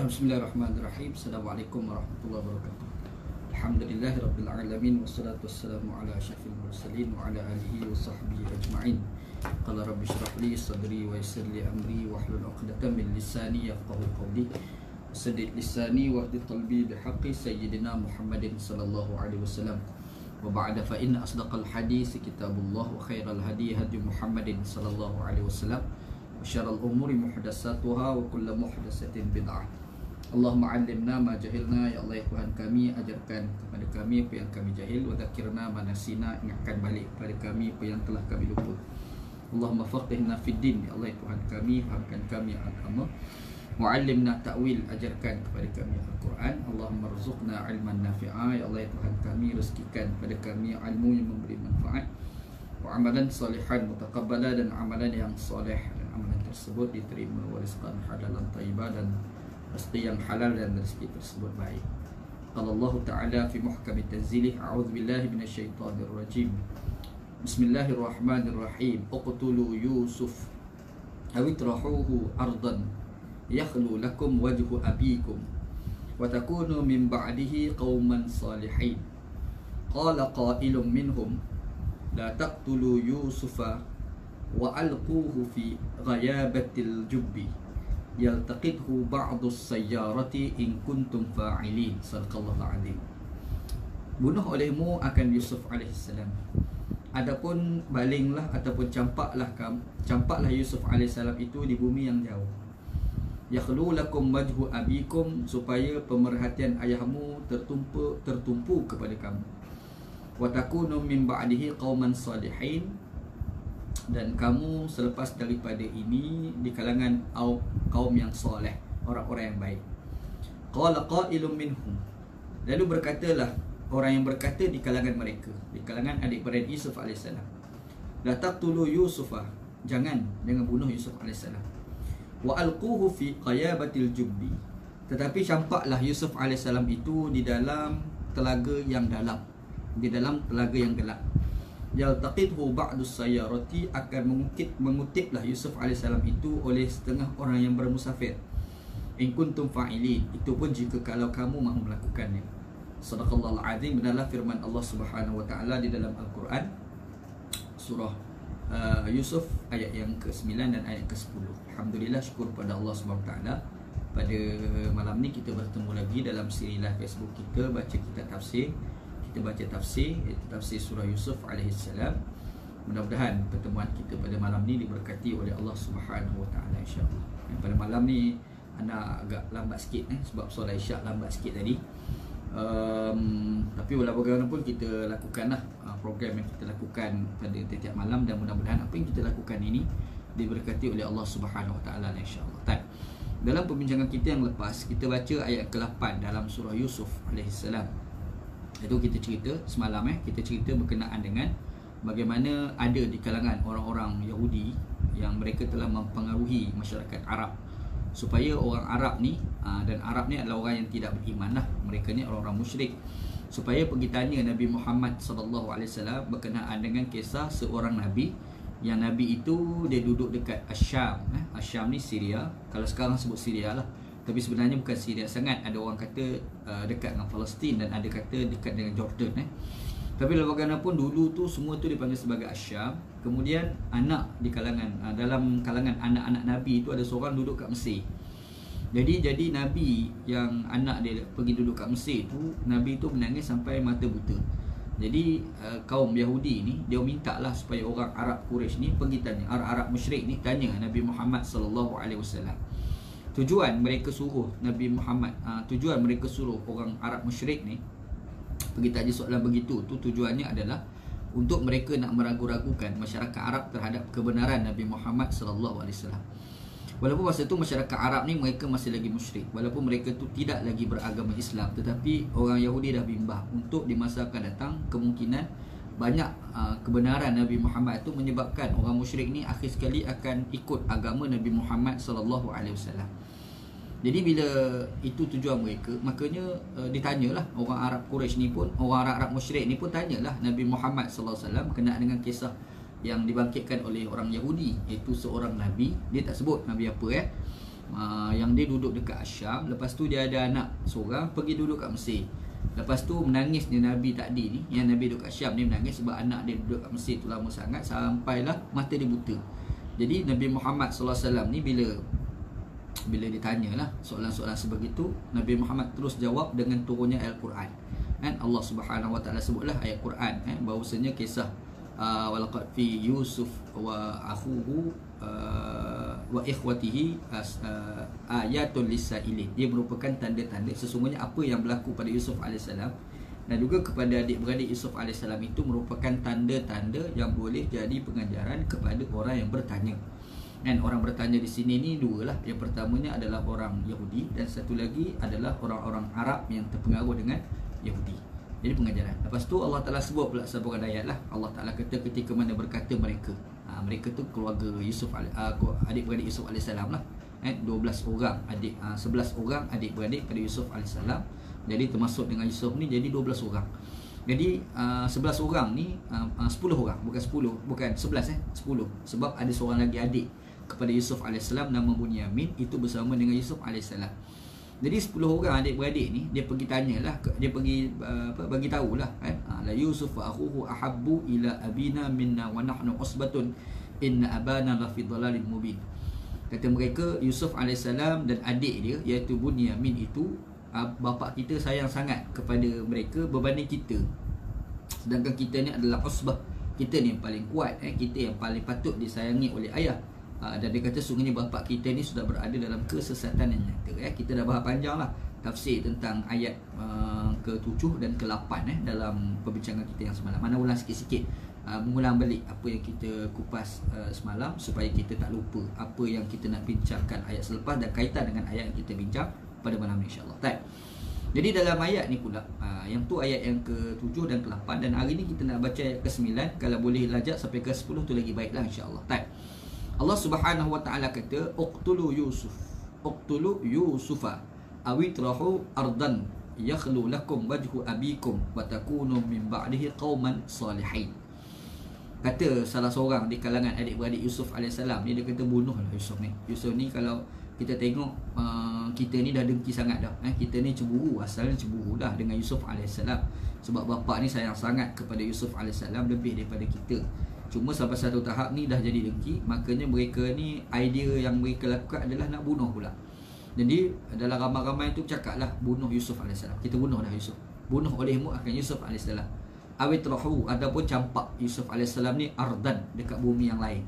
Bismillahirrahmanirrahim. Assalamualaikum warahmatullahi wabarakatuh. Alhamdulillahirabbil alamin wassalatu wassalamu ala asyrafil mursalin wa ala alihi wa sahbihi ajma'in. Qala rabbi shrah li sadri wa yassir li amri wahlul 'uqdatam min lisani yafqahu qawli. Saddid lisani wahdi qalbi bihaqqi sayyidina Muhammadin sallallahu alaihi wasallam. Wa ba'da fa inna asdaqal hadits kitabullah wa khairal hadi hadi Muhammadin sallallahu alaihi wasallam. Syarrul umuri muhdatsatuha wa kullu muhdatsatin bid'ah. Allahumma 'allimna ma jahilna, ya Allah ya Tuhan kami, ajarkan kepada kami apa yang kami jahil, wa dzakirna ma nasina, ingatkan balik kepada kami apa yang telah kami lupa. Allahumma faqihna fid din, ya Allah ya Tuhan kami, fahamkan kami agama. Wa 'allimna ta'wil, ajarkan kepada kami Al-Quran. Allahumma rzuqna 'ilman nafi'a, ya Allah ya Tuhan kami, rezekikan kepada kami ilmu yang memberi manfaat. Wa amalan salihan mutaqabbala, dan amalan yang soleh, dan amalan tersebut diterima, wa rizqan halalan thayyibah, dan rezeki yang halal dan rezeki tersebut baik. Qala Allah Ta'ala fi muhkami tanzilih, a'udzu billahi minasyaitonir rajim. Bismillahirrahmanirrahim. Uqtulu Yusuf aw itrahuhu ardan yakhlu lakum wajhu abikum wa takunu min ba'dihi qauman salihin. Qala qailun minhum la taqtulu Yusufa wa alquhu fi ghayabatil jubbi yaltaqithu ba'du sayyarati in kuntum fa'ilin. Sadaqallahu azim. Bunuh olehmu akan Yusuf alaihissalam, adapun balinglah ataupun campaklah Yusuf alaihissalam itu di bumi yang jauh. Yakhlu lakum wajhu abikum, supaya pemerhatian ayahmu tertumpu kepada kamu. Wa takunu min ba'dihi qauman salihin, dan kamu selepas daripada ini di kalangan kaum yang soleh, orang-orang yang baik. Qala qailun minhum, lalu berkatalah orang yang berkata di kalangan mereka, di kalangan adik-beradik Yusuf alaihissalam, la taqtulu Yusufa, jangan bunuh Yusuf alaihissalam. Wa alquhu fi qayabatil jubbi, tetapi campaklah Yusuf alaihissalam itu di dalam telaga yang dalam, di dalam telaga yang gelap. Yaltaqithu ba'dus sayyarati, akan mengutiplah Yusuf alaihissalam itu oleh setengah orang yang bermusafir. In kuntum fa'ilin, itu pun jika kalau kamu mahu melakukannya. Sadaqallahul azim. Benarlah firman Allah Subhanahu wa taala di dalam Al-Quran, surah Yusuf ayat yang ke-9 dan ayat ke-10. Alhamdulillah, syukur pada Allah Subhanahu wa taala, pada malam ni kita bertemu lagi dalam siri live Facebook kita, baca kitab tafsir. Kita baca tafsir, iaitu tafsir surah Yusuf alaihissalam. Mudah-mudahan pertemuan kita pada malam ni diberkati oleh Allah Subhanahu wa taala, insya-Allah. Pada malam ni anak agak lambat sikit sebab solat Isyak lambat sikit tadi. Tapi walau bagaimanapun kita lakukanlah program yang kita lakukan pada tiap malam, dan mudah-mudahan apa yang kita lakukan ini diberkati oleh Allah Subhanahu wa taala, insya-Allah. Dalam perbincangan kita yang lepas, kita baca ayat ke-8 dalam surah Yusuf alaihissalam. Itu kita cerita semalam, kita cerita berkenaan dengan bagaimana ada di kalangan orang-orang Yahudi yang mereka telah mempengaruhi masyarakat Arab, supaya orang Arab ni, dan Arab ni adalah orang yang tidak beriman lah, mereka ni orang-orang musyrik, supaya pergi tanya Nabi Muhammad SAW berkenaan dengan kisah seorang Nabi, yang Nabi itu dia duduk dekat Asyam. Asyam ni Syria, kalau sekarang sebut Syria lah, tapi sebenarnya bukan Syria sangat. Ada orang kata dekat dengan Palestin, dan ada kata dekat dengan Jordan. Tapi bagaimanapun dulu tu semua tu dipanggil sebagai Asyam. Kemudian anak di kalangan dalam kalangan anak-anak Nabi itu ada seorang duduk kat Mesir. Jadi Nabi yang anak dia pergi duduk kat Mesir tu, Nabi tu menangis sampai mata buta. Jadi kaum Yahudi ni dia minta lah supaya orang Arab Quraisy ni pergi tanya, Arab musyrik ni tanya Nabi Muhammad sallallahu alaihi wasallam. Tujuan mereka suruh Nabi Muhammad, tujuan mereka suruh orang Arab musyrik ni pergi tanya soalan begitu tu, tujuannya adalah untuk mereka nak meragu-ragukan masyarakat Arab terhadap kebenaran Nabi Muhammad sallallahu alaihi wasallam. Walaupun masa tu masyarakat Arab ni mereka masih lagi musyrik, walaupun mereka tu tidak lagi beragama Islam, tetapi orang Yahudi dah bimbang untuk di masa akan datang kemungkinan banyak kebenaran Nabi Muhammad itu menyebabkan orang musyrik ni akhir sekali akan ikut agama Nabi Muhammad sallallahu alaihi wasallam. Jadi bila itu tujuan mereka, makanya ditanyalah orang Arab Quraisy ni pun, orang Arab musyrik ni pun tanyalah Nabi Muhammad sallallahu alaihi wasallam berkenaan dengan kisah yang dibangkitkan oleh orang Yahudi, iaitu seorang Nabi. Dia tak sebut Nabi apa yang dia duduk dekat Syam. Lepas tu dia ada anak seorang pergi duduk kat Mesir. Lepas tu menangis dia Nabi tadi ni, yang Nabi duduk kat Syam ni menangis sebab anak dia duduk kat Mesir tu lama sangat sampailah mata dia buta. Jadi Nabi Muhammad SAW ni bila ditanyalah soalan-soalan sebegitu, Nabi Muhammad terus jawab dengan turunnya Al-Quran. Kan Allah Subhanahu Wa Taala sebutlah ayat Quran bahawasanya kisah walaqad fi Yusuf wa akhuhu wa ikhwatihi ayatul lisailin. Dia merupakan tanda-tanda sesungguhnya apa yang berlaku pada Yusuf alaihissalam dan juga kepada adik-beradik Yusuf alaihissalam itu merupakan tanda-tanda yang boleh jadi pengajaran kepada orang yang bertanya. Dan orang bertanya di sini ni dua lah. Yang pertamanya adalah orang Yahudi dan satu lagi adalah orang-orang Arab yang terpengaruh dengan Yahudi. Jadi pengajaran. Lepas tu Allah Ta'ala sebut pula sambungan ayat lah. Allah Ta'ala kata ketika mana berkata mereka, mereka tu keluarga Yusuf, adik-beradik Yusuf AS lah. 12 orang adik, 11 orang adik-beradik pada Yusuf AS. Jadi termasuk dengan Yusuf ni jadi 12 orang. Jadi 11 orang ni 10 orang, bukan 11 10. Sebab ada seorang lagi adik kepada Yusuf AS nama Bunyamin, itu bersama dengan Yusuf AS. Jadi 10 orang adik-beradik ni dia pergi tanyalah, dia pergi bagi tahulah la Yusuf wa akhuhu ahabbu ila abina minna wa nahnu usbatun inna abana la fi dhalalin mubin. Kata mereka Yusuf AS dan adik dia iaitu Bunyamin itu, bapa kita sayang sangat kepada mereka berbanding kita. Sedangkan kita ni adalah usbah, kita ni yang paling kuat, kita yang paling patut disayangi oleh ayah. Dan dia kata sungguhnya bapa kita ni sudah berada dalam kesesatan yang nyata. Kita dah bahas panjang lah tafsir tentang ayat ke-7 dan ke-8 dalam perbincangan kita yang semalam. Mana ulang sikit-sikit, mengulang balik apa yang kita kupas semalam supaya kita tak lupa apa yang kita nak bincangkan ayat selepas dan kaitan dengan ayat yang kita bincang pada malam ni, insyaAllah. Jadi dalam ayat ni pula, yang tu ayat yang ke-7 dan ke-8, dan hari ni kita nak baca ayat ke-9. Kalau boleh lajak sampai ke-10 tu lagi baiklah, insyaAllah. Allah Subhanahu Wa Taala kata uqtulu Yusufa awitrahu ardan yakhlu lakum wajhu abikum wa takunu min ba'dihi qauman salihin. Kata salah seorang di kalangan adik-beradik Yusuf alaihissalam ni, dia kata bunuhlah Yusuf ni. Yusuf ni kalau kita tengok kita ni dah dengki sangat dah. Kita ni cemburu, asalnya cemburu dah dengan Yusuf alaihissalam. Sebab bapa ni sayang sangat kepada Yusuf alaihissalam lebih daripada kita. Cuma sampai satu tahap ni dah jadi dengki, makanya mereka ni idea yang mereka lakukan adalah nak bunuh pula. Jadi dalam ramai-ramai tu cakaplah bunuh Yusuf AS. Kita bunuhlah Yusuf. Bunuh olehmu akan Yusuf AS. Awitrahu ataupun campak Yusuf AS ni ardan, dekat bumi yang lain.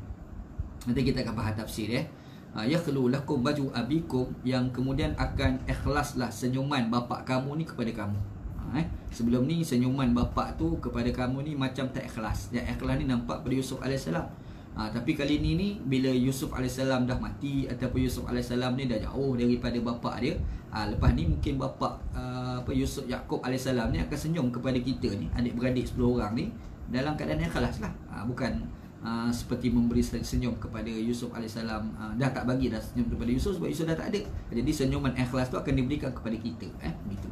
Nanti kita akan bahas tafsir yakhlu lakum baju abikum, yang kemudian akan ikhlaslah senyuman bapa kamu ni kepada kamu. Sebelum ni senyuman bapa tu kepada kamu ni macam tak ikhlas. Yang ikhlas ni nampak pada Yusuf AS. Tapi kali ni bila Yusuf AS dah mati ataupun Yusuf AS ni dah jauh daripada bapa dia, lepas ni mungkin bapa Yusuf Yaqub AS ni akan senyum kepada kita ni adik-beradik 10 orang ni dalam keadaan ikhlas lah. Bukan seperti memberi senyum kepada Yusuf AS, dah tak bagi dah senyum kepada Yusuf sebab Yusuf dah tak ada. Jadi senyuman ikhlas tu akan diberikan kepada kita, begitu.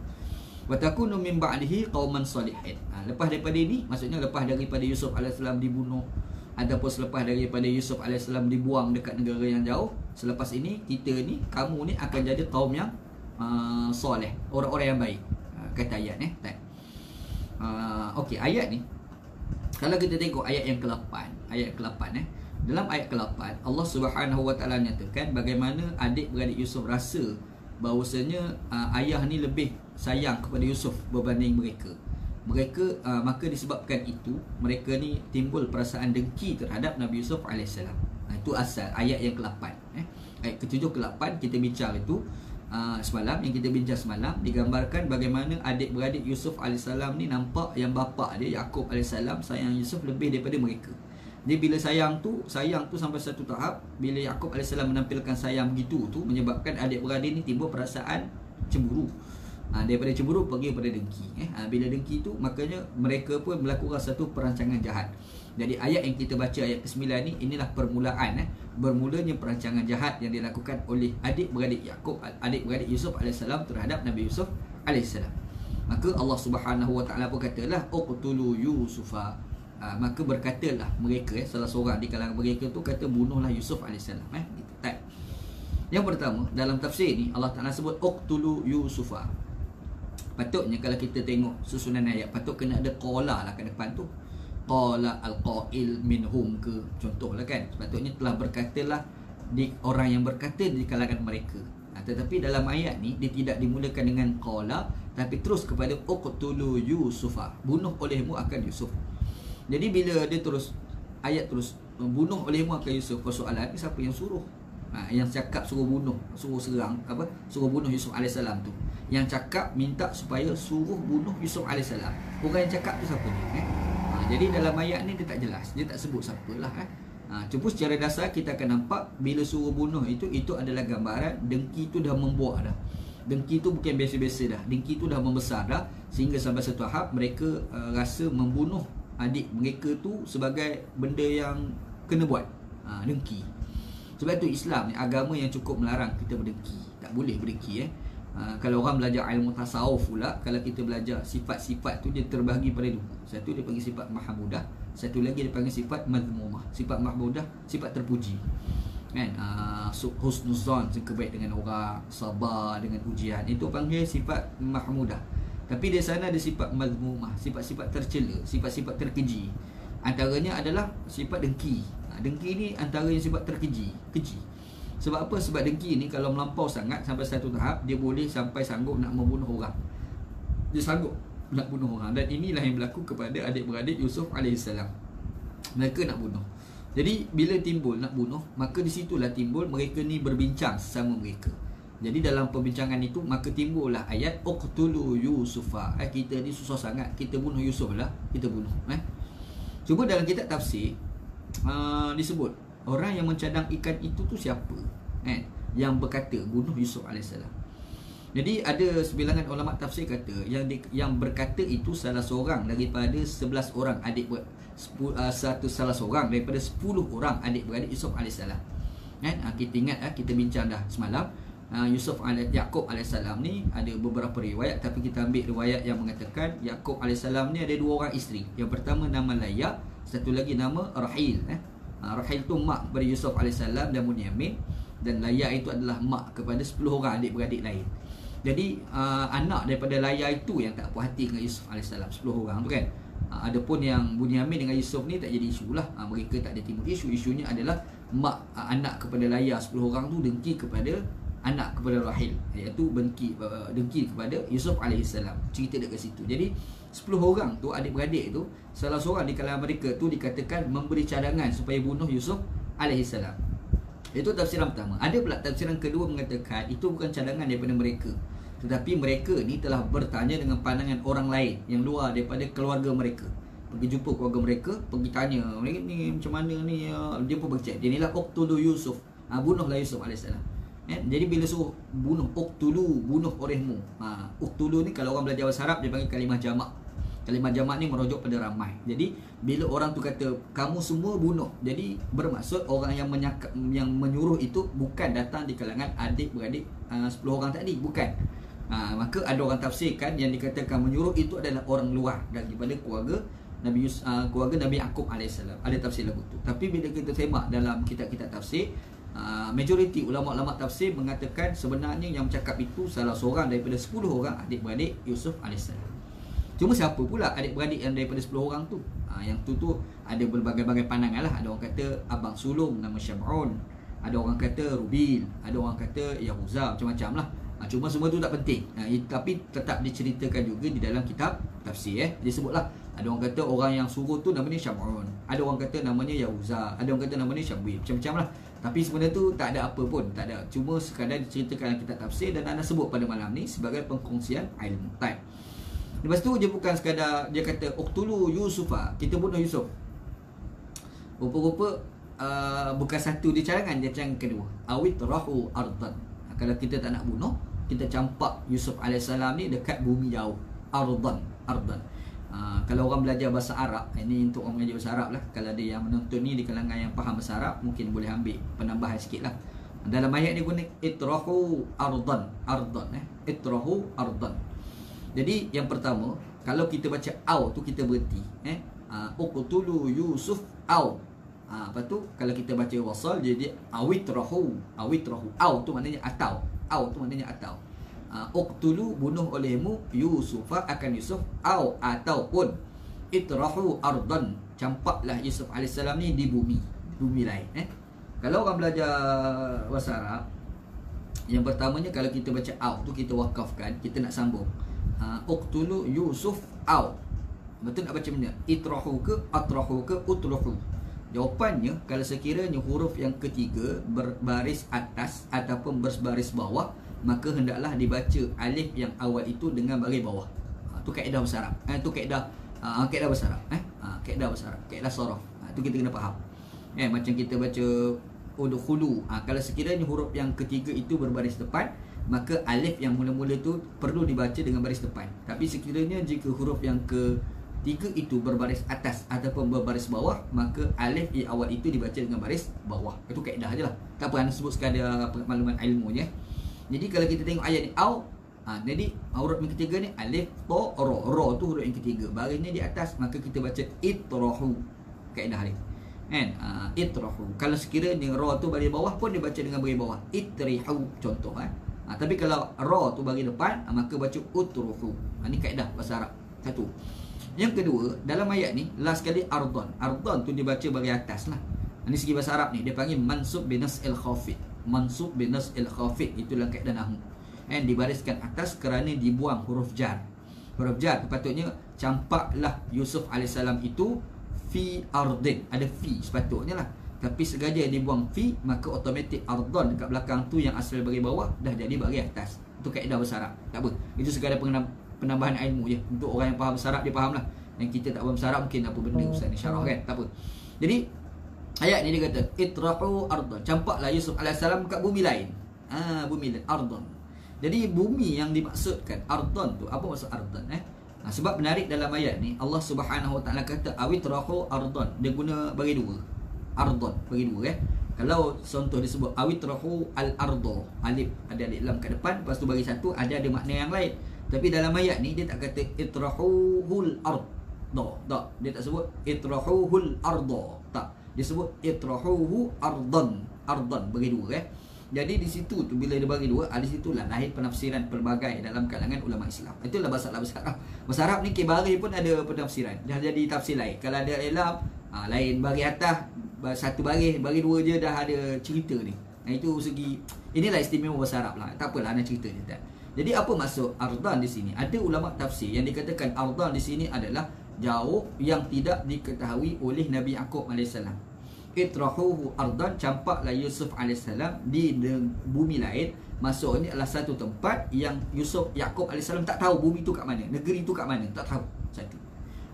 Wa takunu min ba'dihi qauman salihin. Lepas daripada ini, maksudnya lepas daripada Yusuf AS dibunuh ataupun selepas daripada Yusuf AS dibuang dekat negara yang jauh, selepas ini kita ni, kamu ni akan jadi kaum yang soleh, orang-orang yang baik. Kata ayat ni. Okey, ayat ni kalau kita tengok ayat yang ke-8, dalam ayat ke-8 Allah Subhanahu Wa Taala nyatakan bagaimana adik-beradik Yusuf rasa bahawasanya ayah ni lebih sayang kepada Yusuf berbanding mereka. Maka disebabkan itu mereka ni timbul perasaan dengki terhadap Nabi Yusuf AS. Itu asal ayat yang ke-8. Ayat ke-7 ke-8 kita bincang itu semalam, yang kita bincang semalam digambarkan bagaimana adik-beradik Yusuf AS ni nampak yang bapa dia Yaqub AS sayang Yusuf lebih daripada mereka. Jadi bila sayang tu sampai satu tahap, bila Yaqub AS menampilkan sayang begitu tu menyebabkan adik-beradik ni timbul perasaan cemburu. Daripada cemburu pergi pada dengki. Bila dengki tu makanya mereka pun melakukan satu perancangan jahat. Jadi ayat yang kita baca ayat ke-9 ni, inilah permulaan bermulanya perancangan jahat yang dilakukan oleh adik-beradik Yaqub, adik-beradik Yusuf AS terhadap Nabi Yusuf AS. Maka Allah Subhanahu Wa Taala pun katalah uqtulu Yusufa. Maka berkatalah mereka, salah seorang di kalangan mereka tu kata bunuhlah Yusuf AS. Gitu. Yang pertama, dalam tafsir ni Allah Ta'ala sebut uqtulu Yusufa. Patutnya kalau kita tengok susunan ayat, patut kena ada qala lah kat depan tu. Qala al-qail minhum ke, contohlah kan. Sepatutnya telah berkatalah orang yang berkata di kalangan mereka. Tetapi dalam ayat ni dia tidak dimulakan dengan qala, tapi terus kepada uqtulu Yusufa, bunuh olehmu akan Yusuf. Jadi bila dia terus ayat terus bunuh olehmu akan Yusuf, persoalan ni siapa yang suruh? Yang cakap suruh bunuh, suruh serang, suruh bunuh Yusuf AS tu. Yang cakap minta supaya suruh bunuh Yusuf AS. Orang yang cakap tu siapa ni? Jadi dalam ayat ni dia tak jelas, dia tak sebut siapalah. Cuma secara dasar kita akan nampak bila suruh bunuh itu adalah gambaran dengki tu dah membuah dah. Dengki tu bukan biasa-biasa dah. Dengki tu dah membesar dah, sehingga sampai satu tahap mereka rasa membunuh adik mereka tu sebagai benda yang kena buat. Dengki. Sebab tu Islam ni agama yang cukup melarang kita berdengki. Tak boleh berdengki. Kalau orang belajar ilmu tasawuf pula, kalau kita belajar sifat-sifat tu dia terbahagi pada dua. Satu dia panggil sifat mahmudah, satu lagi dia panggil sifat madhmumah. Sifat mahmudah, sifat terpuji. Kan? Husnuzan, kebaik dengan orang, sabar dengan ujian, itu panggil sifat mahmudah. Tapi di sana ada sifat madhmumah, sifat-sifat tercela, sifat-sifat terkeji. Antaranya adalah sifat dengki. Dengki ni antara yang sifat keji. Sebab apa? Sebab dengki ni kalau melampau sangat sampai satu tahap, dia boleh sampai sanggup nak membunuh orang. Dia sanggup nak bunuh orang. Dan inilah yang berlaku kepada adik-beradik Yusuf AS. Mereka nak bunuh. Jadi bila timbul nak bunuh, maka di situlah timbul mereka ni berbincang sesama mereka. Jadi dalam perbincangan itu maka timbullah ayat uqtulu Yusufa. Kita ni susah sangat, kita bunuh Yusuf lah, kita bunuh. Cuma dalam kitab tafsir disebut orang yang mencadang ikan itu tu siapa, yang berkata bunuh Yusuf AS. Jadi ada sebilangan ulama tafsir kata yang berkata itu salah seorang daripada 11 orang adik salah seorang daripada 10 orang adik-beradik Yusuf AS. Kita ingat kita bincang dah semalam, Yaqub AS ni ada beberapa riwayat, tapi kita ambil riwayat yang mengatakan Yaqub AS ni ada 2 orang isteri. Yang pertama nama Laya, satu lagi nama Rahil. Rahil tu mak kepada Yusuf AS dan Bunyamin, dan Laya itu adalah mak kepada 10 orang adik-beradik lain. Jadi anak daripada Laya itu yang tak puas hati dengan Yusuf AS, 10 orang tu kan. Adapun yang Bunyamin dengan Yusuf ni tak jadi isu lah. Mereka tak ada timbul isu. Isunya adalah mak anak kepada Laya 10 orang tu dengki kepada anak kepada Rahil, iaitu dengki kepada Yusuf AS. Cerita dekat situ. Jadi 10 orang tu adik-beradik tu, salah seorang di kalangan mereka tu dikatakan memberi cadangan supaya bunuh Yusuf AS. Itu tafsiran pertama. Ada pula tafsiran kedua mengatakan itu bukan cadangan daripada mereka, tetapi mereka ni telah bertanya dengan pandangan orang lain yang luar daripada keluarga mereka. Pergi jumpa keluarga mereka, pergi tanya mereka ni macam mana ni, dia pun bercakap dia inilah uqtulu Yusuf, bunuhlah Yusuf AS. Jadi bila suruh bunuh, uqtulu, bunuh olehmu. Uqtulu ni kalau orang belajar bahasa Arab dia panggil kalimah jamak. Kalimah jamak ni merujuk pada ramai. Jadi bila orang tu kata kamu semua bunuh, jadi bermaksud orang yang menyuruh itu bukan datang di kalangan adik-beradik 10 orang tadi, bukan. Maka ada orang tafsirkan yang dikatakan menyuruh itu adalah orang luar daripada keluarga Nabi Yaqub AS. Ada tafsir lagu tu. Tapi bila kita semak dalam kitab-kitab tafsir, majoriti ulama-ulama tafsir mengatakan sebenarnya yang bercakap itu salah seorang daripada 10 orang adik-beradik Yusuf AS. Cuma siapa pula adik-beradik yang daripada 10 orang tu? Yang tu ada berbagai-bagai pandangan lah. Ada orang kata abang sulung nama Syam'un, ada orang kata Rubil, ada orang kata Yahuza, macam-macam lah. Cuma semua tu tak penting. Tapi tetap diceritakan juga di dalam kitab tafsir. Dia sebutlah, ada orang kata orang yang suruh tu namanya Syam'un, ada orang kata namanya Yahuza, ada orang kata namanya Syabib, macam-macam lah. Tapi sebenarnya tu tak ada apa pun, tak ada. Cuma sekadar diceritakan dalam kitab tafsir dan anda sebut pada malam ni sebagai pengkongsian ilmu. Lepas tu dia bukan sekadar dia kata uqtulu Yusufa, kita bunuh Yusuf. Rupa-rupa bukan satu dia cadangan, dia cadangan kedua, awit rahu ardan. Kalau kita tak nak bunuh, kita campak Yusuf AS ni dekat bumi jauh. Ardan. Kalau orang belajar bahasa Arab, ini untuk orang belajar bahasa Arab lah. Kalau ada yang menonton ni di kalangan yang faham bahasa Arab, mungkin boleh ambil penambahan sikit lah. Dalam ayat ni guna itrahu ardan. Itrahu ardan. Jadi yang pertama, kalau kita baca au tu kita berhenti. Uqtulu Yusuf au. Lepas tu kalau kita baca wasal jadi awitrahu. Au tu maknanya atau. Au tu maknanya atau. Uqtulu, bunuh olehmu Yusufa akan Yusuf, ataupun itrahu ardan, campaklah Yusuf AS ni di bumi lain. Kalau orang belajar bahasa Arab, yang pertamanya kalau kita baca au tu kita wakafkan, kita nak sambung. Uqtulu Yusuf betul nak baca benda itrahu ke atrahu ke utruhu. Jawapannya kalau sekiranya huruf yang ketiga berbaris atas ataupun berbaris bawah, maka hendaklah dibaca alif yang awal itu dengan baris bawah. Tu kaedah bahasa Arab. Tu kaedah bahasa Arab. Kaedah bahasa Arab, kaedah saraf. Tu kita kena faham. Macam kita baca udkhulu. Kalau sekiranya huruf yang ketiga itu berbaris depan, maka alif yang mula-mula tu perlu dibaca dengan baris depan. Tapi sekiranya jika huruf yang ketiga itu berbaris atas ataupun berbaris bawah, maka alif yang awal itu dibaca dengan baris bawah. Itu kaedah ajalah. Tak apa, anda sebut sekadar maklumat ilmunya. Jadi kalau kita tengok ayat ni jadi huruf yang ketiga ni alif, to, ro tu huruf yang ketiga, barisnya di atas, maka kita baca itrahu. Kaedah ni itrahu. Kalau sekiranya ra tu baris bawah pun dibaca dengan baris bawah, itrihu contoh. Tapi kalau ra tu baris depan, maka baca utruhu. Ni kaedah bahasa Arab. Satu. Yang kedua, dalam ayat ni last sekali ardan. Ardan tu dibaca baris atas lah. Ini segi bahasa Arab ni dia panggil mansub binas al-khafid. Mansub binas al-khafid, itulah kaedah nahwu. Dibariskan atas kerana dibuang huruf jar. Huruf jar patutnya campaklah Yusuf AS itu fi ardin. Ada fi sepatutnya lah, tapi sengaja dibuang fi, maka automatik ardan dekat belakang tu yang asal baris bawah dah jadi baris atas. Itu kaedah bahasa Arab. Tak apa, itu sekadar penambahan ilmu je. Untuk orang yang faham bahasa Arab, dia faham lah. Yang kita tak faham bahasa Arab, mungkin apa benda Ustaz ni syarah kan. Tak apa. Jadi ayat ni dia kata itrahu ardan, campaklah Yusuf AS kat bumi lain. Bumi lain, ardan. Jadi bumi yang dimaksudkan ardan tu, apa maksud ardan? Sebab menarik dalam ayat ni Allah Subhanahu Wa Taala kata awitrahu ardan, dia guna bagi dua. Ardan bagi dua. Kalau contoh disebut awitrahu al-ardo, alif ada alif lam kat depan, lepas tu bagi satu, ada makna yang lain. Tapi dalam ayat ni dia tak kata itrahuhul ardo. Tak, dia tak sebut itrahuhul ardo. Tak, dia sebut itrahuhu ardan. Ardan bagi dua. Jadi di situ tu bila dia bagi dua, di situlah lahir penafsiran pelbagai dalam kalangan ulama Islam. Itulah bahasa Arab. Bahasa Arab ni kebari pun ada penafsiran. Dah jadi tafsir lain. Kalau ada ilam lain, bagi atas satu baris, bagi dua je dah ada cerita ni. Itu segi, inilah istimewa bahasa Arab lah. Tak apalah nak cerita je tak. Jadi apa maksud ardan di sini? Ada ulama tafsir yang dikatakan ardan di sini adalah jauh yang tidak diketahui oleh Nabi Yaqub AS. Itrahuhu ardan, campaklah Yusuf AS di bumi lain. Maksudnya adalah satu tempat yang Yaqub AS tak tahu bumi tu kat mana, negeri tu kat mana, tak tahu. Satu.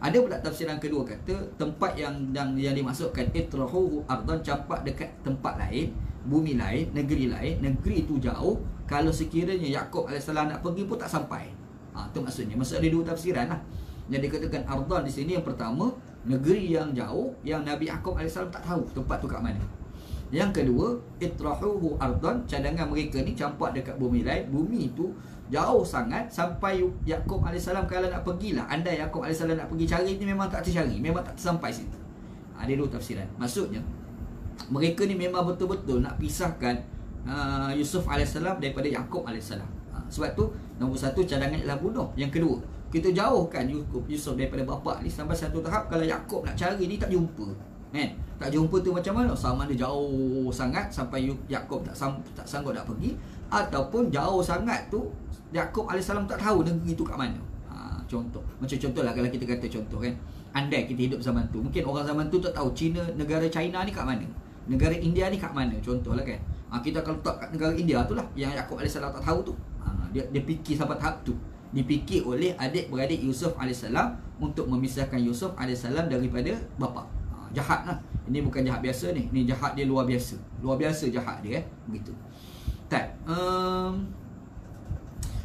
Ada pula tafsiran kedua kata tempat yang dimaksudkan itrahuhu ardan, campak dekat tempat lain, bumi lain, negeri tu jauh. Kalau sekiranya Yaqub AS nak pergi pun tak sampai. Itu maksudnya. Maksud ada dua tafsiran lah. Yang dikatakan ardan di sini, yang pertama negeri yang jauh yang Nabi Yaqub AS tak tahu tempat tu kat mana. Yang kedua, itrahuhu ardan, cadangan mereka ni campak dekat bumi lain. Bumi tu jauh sangat sampai Yaqub AS kalau nak pergilah. Andai Yaqub AS nak pergi cari ni memang tak tercari, memang tak tersampai situ. Ada dua tafsiran. Maksudnya mereka ni memang betul-betul nak pisahkan Yusuf AS daripada Yaqub AS. Sebab tu nombor satu, cadangan ialah bunuh. Yang kedua, kita jauhkan Yusuf daripada bapa ni sampai satu tahap kalau Yaqub nak cari ni tak jumpa. Tak jumpa tu macam mana? Sama ada jauh sangat sampai Yaqub tak sanggup nak pergi, ataupun jauh sangat tu Yaqub AS tak tahu negeri tu kat mana. Contoh, macam contohlah kalau kita kata contoh kan, andai kita hidup zaman tu, mungkin orang zaman tu tak tahu negara China ni kat mana, negara India ni kat mana, contohlah kan. Kita kalau letak kat negara India tu lah yang Yaqub AS tak tahu tu. Dia fikir sampai tahap tu. Dipikir oleh adik-beradik Yusuf AS untuk memisahkan Yusuf AS daripada bapa. Jahat lah. Ini bukan jahat biasa ni. Ini jahat dia luar biasa. Luar biasa jahat dia. Begitu. Tak.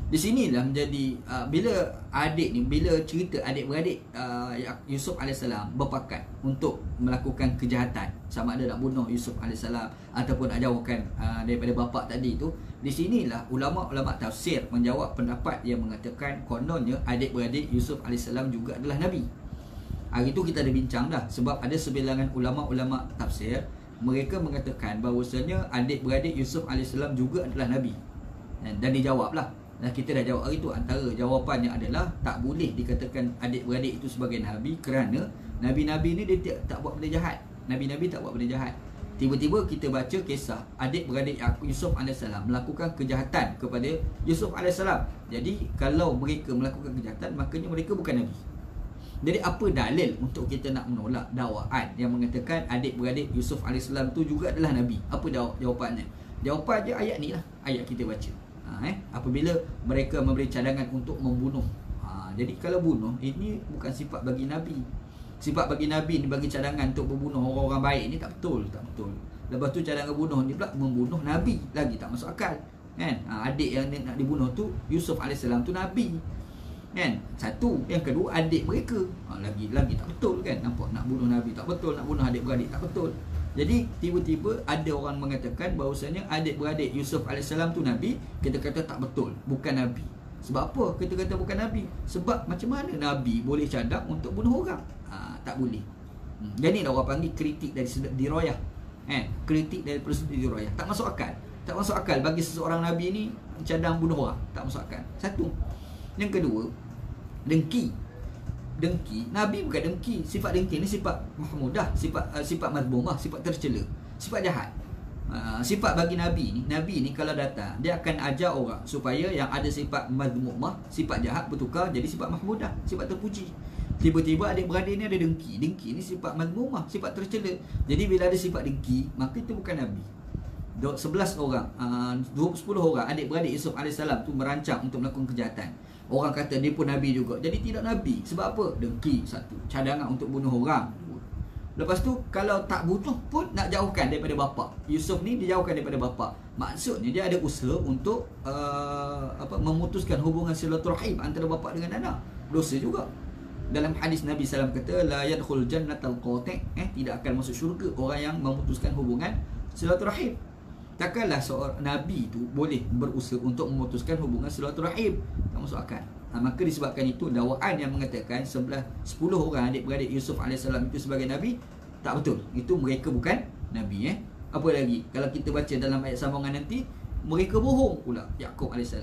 Di sinilah menjadi bila cerita adik-beradik Yusuf AS berpakat untuk melakukan kejahatan, sama ada nak bunuh Yusuf AS ataupun nak jauhkan daripada bapa tadi tu. Di sinilah ulama-ulama tafsir menjawab pendapat yang mengatakan kononnya adik-beradik Yusuf AS juga adalah Nabi. Hari tu kita ada bincang dah, sebab ada sebilangan ulama-ulama tafsir, mereka mengatakan bahawasanya adik-beradik Yusuf AS juga adalah Nabi. Dan dijawab lah. Dan kita dah jawab hari tu. Antara jawapannya adalah tak boleh dikatakan adik-beradik itu sebagai Nabi, kerana Nabi-Nabi ni dia tak buat benda jahat. Nabi-Nabi tak buat benda jahat. Tiba-tiba kita baca kisah adik-beradik Yusuf AS melakukan kejahatan kepada Yusuf AS. Jadi kalau mereka melakukan kejahatan, makanya mereka bukan Nabi. Jadi apa dalil untuk kita nak menolak dakwaan yang mengatakan adik-beradik Yusuf AS tu juga adalah Nabi? Apa jawapannya? Jawapan dia ayat ni lah, ayat kita baca. Apabila mereka memberi cadangan untuk membunuh. Jadi kalau bunuh, ini bukan sifat bagi Nabi. Sifat bagi Nabi ni bagi cadangan untuk membunuh orang-orang baik ni tak betul, tak betul. Lepas tu cadangan bunuh ni pula membunuh Nabi, lagi tak masuk akal. Kan? Adik yang nak dibunuh tu Yusuf AS tu Nabi. Kan? Satu. Yang kedua, adik mereka. Lagi tak betul kan? Nampak, nak bunuh Nabi tak betul, nak bunuh adik-beradik tak betul. Jadi tiba-tiba ada orang mengatakan bahawasanya adik-beradik Yusuf AS tu Nabi. Kita kata tak betul, bukan Nabi. Sebab apa kita kata bukan Nabi? Sebab macam mana Nabi boleh cadang untuk bunuh orang? Tak boleh. Jadi orang panggil kritik dari sudut dirayah. Kritik dari sudut dirayah. Tak masuk akal. Tak masuk akal bagi seseorang Nabi ni cadang bunuh orang. Tak masuk akal. Satu. Yang kedua, dengki. Dengki, Nabi bukan dengki. Sifat dengki ni sifat mahmudah, sifat mazmumah, sifat tercela, sifat jahat. Sifat bagi Nabi ni kalau datang, dia akan ajar orang supaya yang ada sifat mazmumah, sifat jahat bertukar jadi sifat mahmudah, sifat terpuji. Tiba-tiba adik-beradik ni ada dengki. Dengki ni sifat mazmumah, sifat tercela. Jadi bila ada sifat dengki, maka itu bukan Nabi. 11 orang, 10 orang adik-beradik Yusuf AS tu merancang untuk melakukan kejahatan. Orang kata dia pun Nabi juga. Jadi tidak Nabi. Sebab apa? Dengki, satu. Cadangan untuk bunuh orang. Lepas tu kalau tak bunuh pun nak jauhkan daripada bapa. Yusuf ni dijauhkan daripada bapa. Maksudnya dia ada usaha untuk memutuskan hubungan silaturahim antara bapa dengan anak. Dosa juga. Dalam hadis Nabi SAW kata la yadkhul jannatal qati', tidak akan masuk syurga orang yang memutuskan hubungan silaturahim. Takkanlah seorang Nabi tu boleh berusaha untuk memutuskan hubungan silaturahim. Tak masuk akal. Maka disebabkan itu, dakwaan yang mengatakan 10 orang adik-beradik Yusuf AS itu sebagai Nabi, tak betul. Itu mereka bukan Nabi. Apa lagi? Kalau kita baca dalam ayat sambungan nanti, mereka bohong pula Yaqub AS.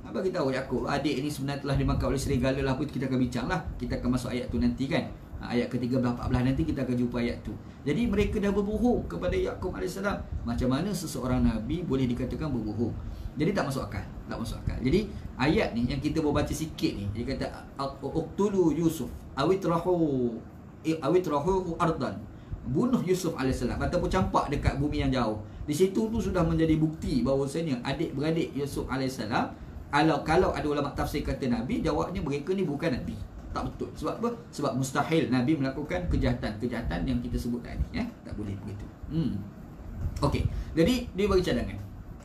Bagi tahu Yaqub, adik ni sebenarnya telah dimakan oleh serigala lah. Apa itu kita akan bincang lah. Kita akan masuk ayat tu nanti kan. Ayat ke-13, 14 nanti kita akan jumpa ayat tu. Jadi mereka dah berbohong kepada Yaqub AS. Macam mana seseorang Nabi boleh dikatakan berbohong? Jadi tak masuk akal. Tak masuk akal. Jadi ayat ni yang kita baru baca sikit ni, dia kata uqtulu Yusuf awitrahu ardan. Bunuh Yusuf AS ataupun campak dekat bumi yang jauh. Di situ tu sudah menjadi bukti bahawasanya adik-beradik Yusuf AS, kalau ada ulama tafsir kata Nabi, jawabnya mereka ni bukan Nabi. Tak betul. Sebab apa? Sebab mustahil Nabi melakukan kejahatan yang kita sebut tadi. Tak boleh begitu. Okey. Jadi dia bagi cadangan.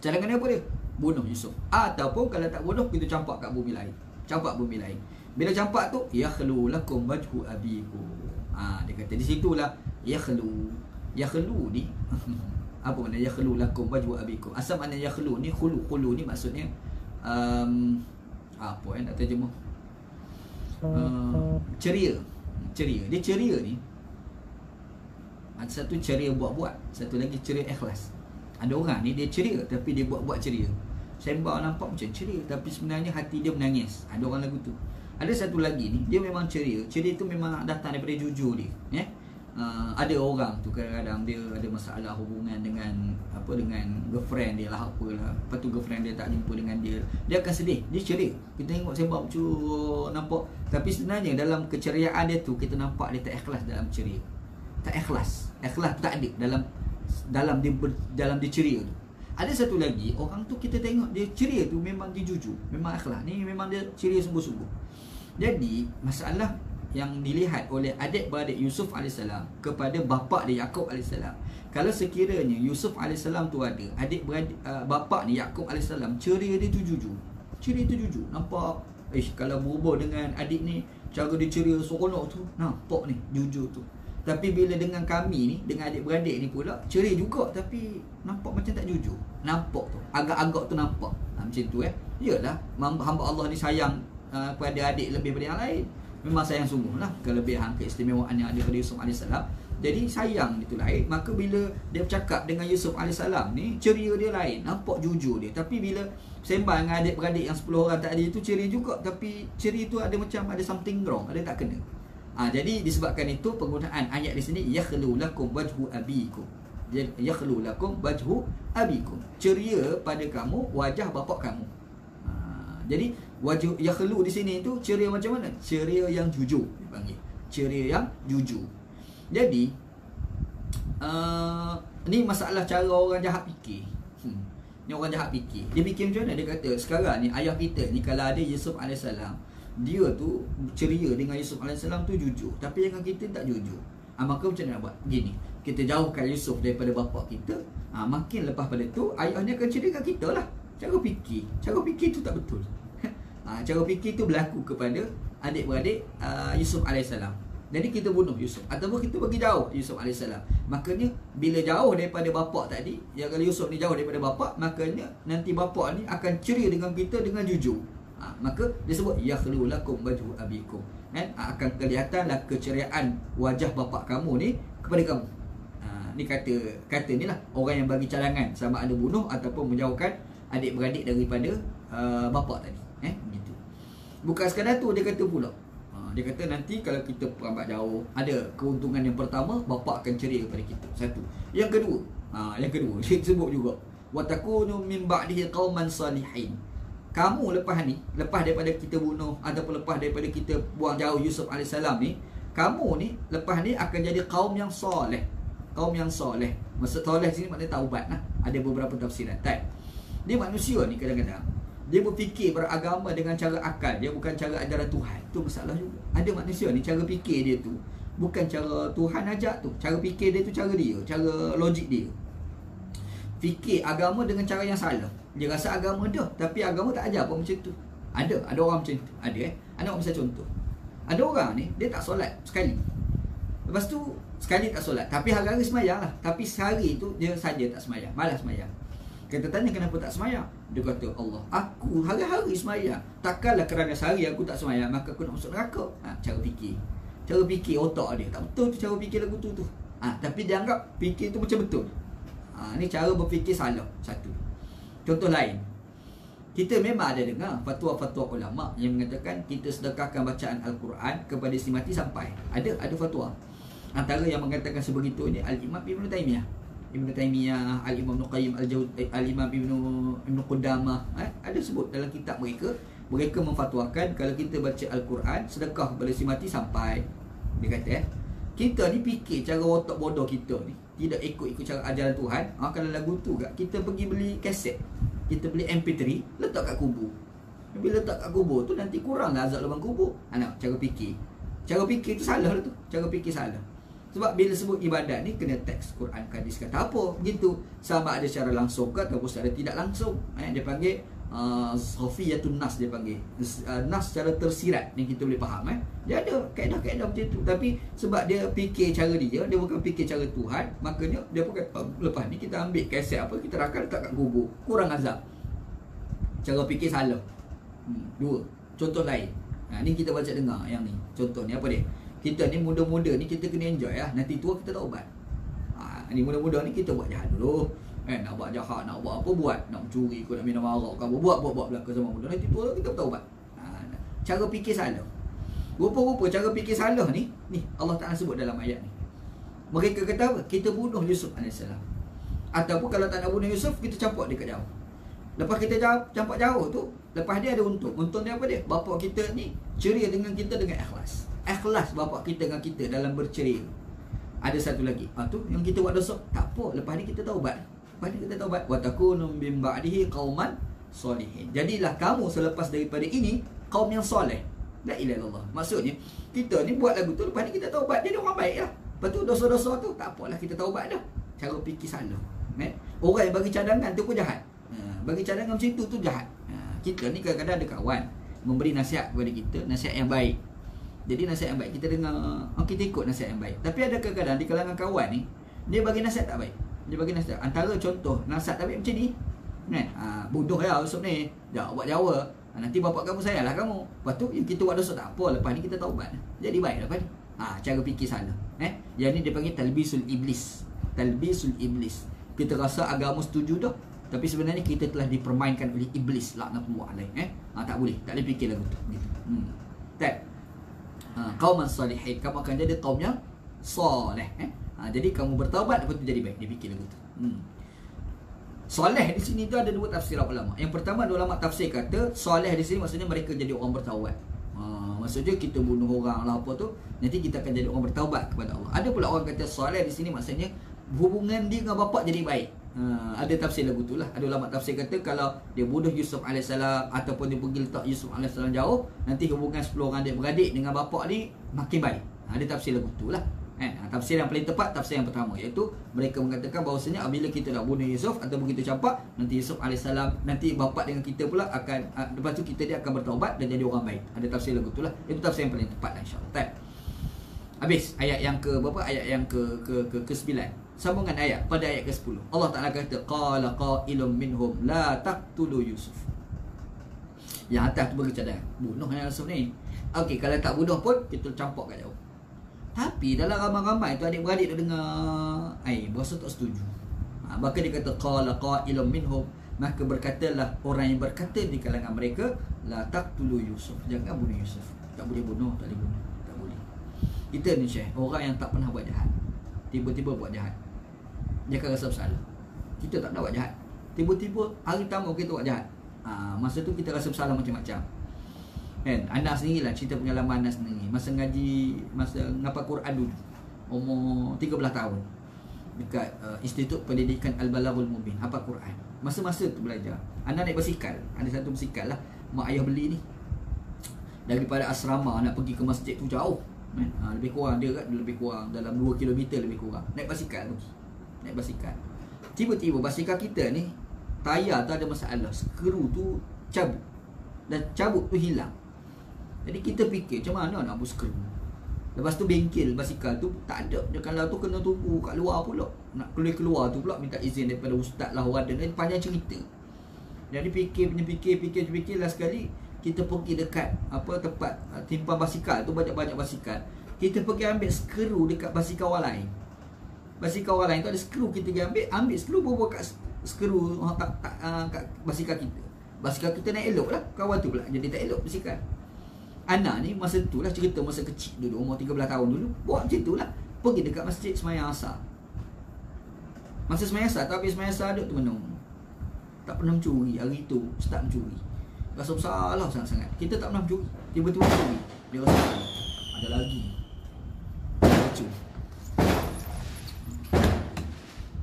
Cadangannya apa dia? Bunuh Yusuf. Ataupun kalau tak bunuh, kita campak kat bumi lain. Campak bumi lain. Bila campak tu, yakhlu lakum wajhu abikum. Dia kata di situlah yakhlu. Yakhlu ni apa makna yakhlu lakum wajhu abikum? Asal makna yakhlu ni khulu ni maksudnya apa nak terjemah? Ceria. Dia ceria ni ada satu ceria buat-buat, satu lagi ceria ikhlas. Ada orang ni dia ceria tapi dia buat-buat ceria. Sembang nampak macam ceria tapi sebenarnya hati dia menangis. Ada orang lagu tu. Ada satu lagi ni, dia memang ceria. Ceria tu memang datang daripada jujur dia. Ada orang tu kadang-kadang dia ada masalah hubungan dengan girlfriend dia lah, apalah. Lepas tu girlfriend dia tak jumpa dengan dia, dia akan sedih. Dia ceria. Kita tengok sembang nampak. Tapi sebenarnya dalam keceriaan dia tu, kita nampak dia tak ikhlas dalam ceria. Tak ikhlas. Ikhlas tak ada dalam dia ceria tu. Ada satu lagi, orang tu kita tengok dia ceria tu memang dia jujur, memang ikhlas. Ni memang dia ceria sungguh-sungguh. Jadi masalah yang dilihat oleh adik-beradik Yusuf AS kepada bapa dia Yaqub AS, kalau sekiranya Yusuf AS tu ada adik-beradik, bapa ni Yaqub AS, ceria dia tu jujur. Ceria tu jujur. Nampak kalau berhubung dengan adik ni, cara dia ceria seronok tu, nampak ni jujur tu. Tapi bila dengan kami ni, dengan adik-beradik ni pula, ceria juga tapi nampak macam tak jujur. Nampak tu, agak-agak tu nampak. Macam tu Yalah, hamba Allah ni sayang pada adik lebih daripada yang lain. Memang sayang sungguh lah kelebihan keistimewaan yang ada pada Yusuf AS. Jadi sayang itu lain. Maka bila dia bercakap dengan Yusuf AS ni, ceria dia lain, nampak jujur dia. Tapi bila sembang dengan adik-beradik yang 10 orang tadi itu ceria juga, tapi ceria itu ada macam ada something wrong, ada tak kena. Jadi disebabkan itu penggunaan ayat di sini, yakhlu lakum wajhu abikum. Yakhlu lakum wajhu abikum. Ceria pada kamu wajah bapak kamu. Jadi wajhu yakhlu di sini itu ceria macam mana? Ceria yang jujur dipanggil. Ceria yang jujur. Jadi ni masalah cara orang jahat fikir. Ni orang jahat fikir. Dia fikir macam mana? Dia kata sekarang ni ayah kita ni kalau ada Yusuf AS, dia tu ceria dengan Yusuf AS tu jujur, tapi dengan kita tak jujur. Maka macam mana nak buat? Gini, kita jauhkan Yusuf daripada bapa kita, makin lepas pada tu ayah ni akan ceria dengan kita lah. Cara fikir tu tak betul. Cara fikir tu berlaku kepada adik-beradik Yusuf AS. Jadi kita bunuh Yusuf, ataupun kita bagi jauh Yusuf AS. Makanya bila jauh daripada bapa tadi, ya, kalau Yusuf ni jauh daripada bapa, makanya nanti bapa ni akan ceria dengan kita dengan jujur. Maka disebut yakhlu lakum wajhu abikum. Akan kelihatanlah keceriaan wajah bapa kamu ni kepada kamu. Ni kata ni lah orang yang bagi cadangan sama ada bunuh ataupun menjauhkan adik-beradik daripada bapa tadi. Begitu. Bukan sekadar tu, dia kata pula, dia kata nanti kalau kita perambat jauh, ada keuntungan yang pertama, bapa akan ceria kepada kita. Satu. Yang kedua dia sebut juga, wa takunu min ba'dihi qauman salihin. Kamu lepas daripada kita bunuh ataupun lepas daripada kita buang jauh Yusuf AS ni, kamu ni lepas ni akan jadi kaum yang soleh. Kaum yang soleh. Maksud soleh sini maknanya taubat lah. Ada beberapa tafsiran. Dia manusia ni kadang-kadang dia berfikir beragama dengan cara akal, dia bukan cara ajaran Tuhan. Tu masalah juga. Ada manusia ni cara fikir dia tu bukan cara Tuhan ajak tu. Cara fikir dia tu cara logik dia. Fikir agama dengan cara yang salah. Dia rasa agama dah, tapi agama tak ajar pun macam tu. Ada orang macam tu. Anak misal contoh. Ada orang ni dia tak solat sekali. Lepas tu sekali tak solat, tapi hari-hari semayang lah. Tapi sehari tu dia saja tak semayang, malas semayang. Kita tanya kenapa tak semayang? Dia kata, Allah, aku hari-hari semayang. Takkanlah kerana sehari aku tak semayang maka aku nak masuk neraka. Cara fikir otak dia tak betul tu, cara fikir lagu tu. Tapi dia anggap fikir tu macam betul. Ni cara berfikir salah. Satu. Contoh lain, kita memang ada dengar fatwa-fatwa ulama yang mengatakan kita sedekahkan bacaan Al-Quran kepada isteri mati sampai. Ada fatwa. Antara yang mengatakan sebegitu ni Al-Imam Ibn Taymiyah, Al-Imam Ibn Qayyim Al-Imam Ibn Qudamah. Ada sebut dalam kitab mereka memfatwakan kalau kita baca Al-Quran sedekah kepada isteri mati sampai. Dia kata kita ni fikir cara otak bodoh kita ni, tidak ikut cara ajaran Tuhan. Kalau lagu tu kita pergi beli kaset, kita beli MP3, letak kat kubur. Bila letak kat kubur tu nanti kurang lah azab lubang kubur. Cara fikir tu salah lah tu. Cara fikir salah. Sebab bila sebut ibadat ni kena teks Quran, hadis kata apa begitu, sama ada secara langsung ke ataupun secara tidak langsung. Dia panggil Sofiyatun Nas, dia panggil Nas secara tersirat yang kita boleh faham. Dia ada kaedah-kaedah macam tu. Tapi sebab dia fikir cara dia bukan fikir cara Tuhan, makanya dia pun kata lepas ni kita ambil kaset apa, kita rakam letak kat kubur, kurang azab. Cara fikir salah. Dua. Contoh lain, ni kita baca dengar yang ni. Contoh ni apa dia? Kita ni muda-muda ni kita kena enjoy lah. Nanti tua kita taubat. Ni muda-muda ni kita buat jahat dulu. Nak buat jahat, nak buat apa buat, nak mencuri ke, nak minum arak ke, buat belaka sama muda. Nanti tua kita bertaubat. Cara fikir salah. Rupa-rupa cara fikir salah ni Allah Ta'ala sebut dalam ayat ni. Mereka kata apa? Kita bunuh Yusuf AS. Ataupun kalau tak nak bunuh Yusuf, kita campak dia kat jauh. Lepas kita campak jauh tu, lepas dia ada untung. Untung dia apa dia? Bapa kita ni ceria dengan kita dengan ikhlas. Ikhlas bapa kita dengan kita dalam berceria. Ada satu lagi, tu yang kita buat dosa, tak apa, lepas ni kita taubat. Wa takunu min ba'dihi qauman solihin. Jadilah kamu selepas daripada ini kaum yang soleh. La ilaha illallah. Maksudnya kita ni buat lagu tu, lepas ni kita taubat, jadi orang baik lah. Lepas tu dosa-dosa tu tak apalah, kita taubat dah. Cara fikir salah. Orang yang bagi cadangan tu pun jahat. Bagi cadangan macam tu jahat. Kita ni kadang-kadang ada kawan memberi nasihat kepada kita, nasihat yang baik. Jadi nasihat yang baik kita dengar, kita ikut nasihat yang baik. Tapi ada kadang-kadang di kalangan kawan ni, dia bagi nasihat tak baik. Dia bagi nasihat, antara contoh nasihat tak baik macam ni, bodoh ya Yusuf ni, buat Jawa. Nanti bapak kamu sayanglah kamu. Lepas tu yang kita buat dosa tak apa, lepas ni kita taubat. Jadi baik lepas ni. Cara fikir salah. Yang ni dia panggil talbisul iblis. Talbisul iblis. Kita rasa agama setuju dah, tapi sebenarnya kita telah dipermainkan oleh iblis, laknatullah alaih. Tak boleh, tak boleh fikir lagu tu. Gitu. Tak. Qauman salihin, kamu akan jadi kaumnya soleh. Jadi kamu bertaubat, lepas tu jadi baik. Dia fikir lagu tu. Soleh di sini tu ada dua tafsiran ulama. Yang pertama, ada ulama tafsir kata soleh di sini maksudnya mereka jadi orang bertaubat. Maksudnya kita bunuh orang lah apa tu, nanti kita akan jadi orang bertaubat kepada Allah. Ada pula orang kata soleh di sini maksudnya hubungan dia dengan bapa jadi baik. Ada tafsir lagu tu lah. Ada ulama tafsir kata kalau dia bunuh Yusuf AS ataupun dia pergi letak Yusuf AS jauh, nanti hubungan 10 orang adik-beradik dengan bapa ni makin baik. Ada tafsir lagu tu lah. Tafsir yang paling tepat, tafsir yang pertama, iaitu mereka mengatakan bahawasanya apabila kita dah bunuh Yusuf ataupun kita campak, nanti Yusuf AS, nanti bapa dengan kita pula akan, lepas tu kita dia akan bertaubat dan jadi orang baik. Ada tafsir lagu tu lah. Itu tafsir yang paling tepat lah, insyaAllah. Habis ayat yang ke berapa? Ayat yang ke-9. Sambungan ayat pada ayat ke-10. Allah Taala kata qala qailum minhum la taqtulu Yusuf. Yang atas tu bagi cadang, bunuh Yusuf ni. Okey, kalau tak bunuh pun kita campak kat jauh. Tapi dalam ramai-ramai tu adik-beradik dia dengar, berasa tak setuju. Maka dia kata qala qailum minhum, maka berkatalah orang yang berkata di kalangan mereka, la taqtulu Yusuf, jangan bunuh Yusuf. Tak boleh bunuh, tak boleh bunuh. Tak boleh. Kita ni Syekh, orang yang tak pernah buat jahat, tiba-tiba buat jahat, dia akan rasa bersalah. Kita tak nak buat jahat, tiba-tiba hari pertama kita buat jahat. Masa tu kita rasa bersalah macam-macam. Kan? Anak sendirilah cerita pengalaman anak sendiri. Masa ngaji, masa ngapa Quran dulu, umur 13 tahun dekat Institut Pendidikan Al-Balaghul Mubin, hafal Quran. Masa-masa tu belajar, anak naik basikal. Ada satu basikal lah, mak ayah beli ni. Daripada asrama nak pergi ke masjid tu jauh. Lebih kurang dia kan, lebih kurang dalam 2 km lebih kurang. Naik basikal pergi. Naik basikal. Tiba-tiba basikal kita ni tayar tu ada masalah, skru tu cabut. Dan cabut tu hilang. Jadi kita fikir macam mana nak buat skru. Lepas tu bengkel basikal tu tak ada. Dia kalau tu kena tunggu kat luar pula. Nak keluar tu pula minta izin daripada ustaz lah, orang dan panjang cerita. Jadi fikir last sekali kita pergi dekat tempat timpan basikal tu, banyak-banyak basikal. Kita pergi ambil skru dekat basikal orang lain. Basikal orang lain tu ada skru, kita pergi ambil skru, bawa kat skru kat basikal kita. Basikal kita naik elok lah, kawan tu pula jadi tak elok basikal. Anak ni masa tu lah cerita, masa kecil dulu, umur 13 tahun dulu, buat macam tu lah. Pergi dekat masjid semayang asar. Masa semayang asar, tapi semayang asar duduk tu menung. Tak pernah mencuri, hari tu start mencuri. Rasa bersalah sangat-sangat. Kita tak pernah mencuri, tiba-tiba mencuri. Dia rasa bersalah. Ada lagi. Lucu.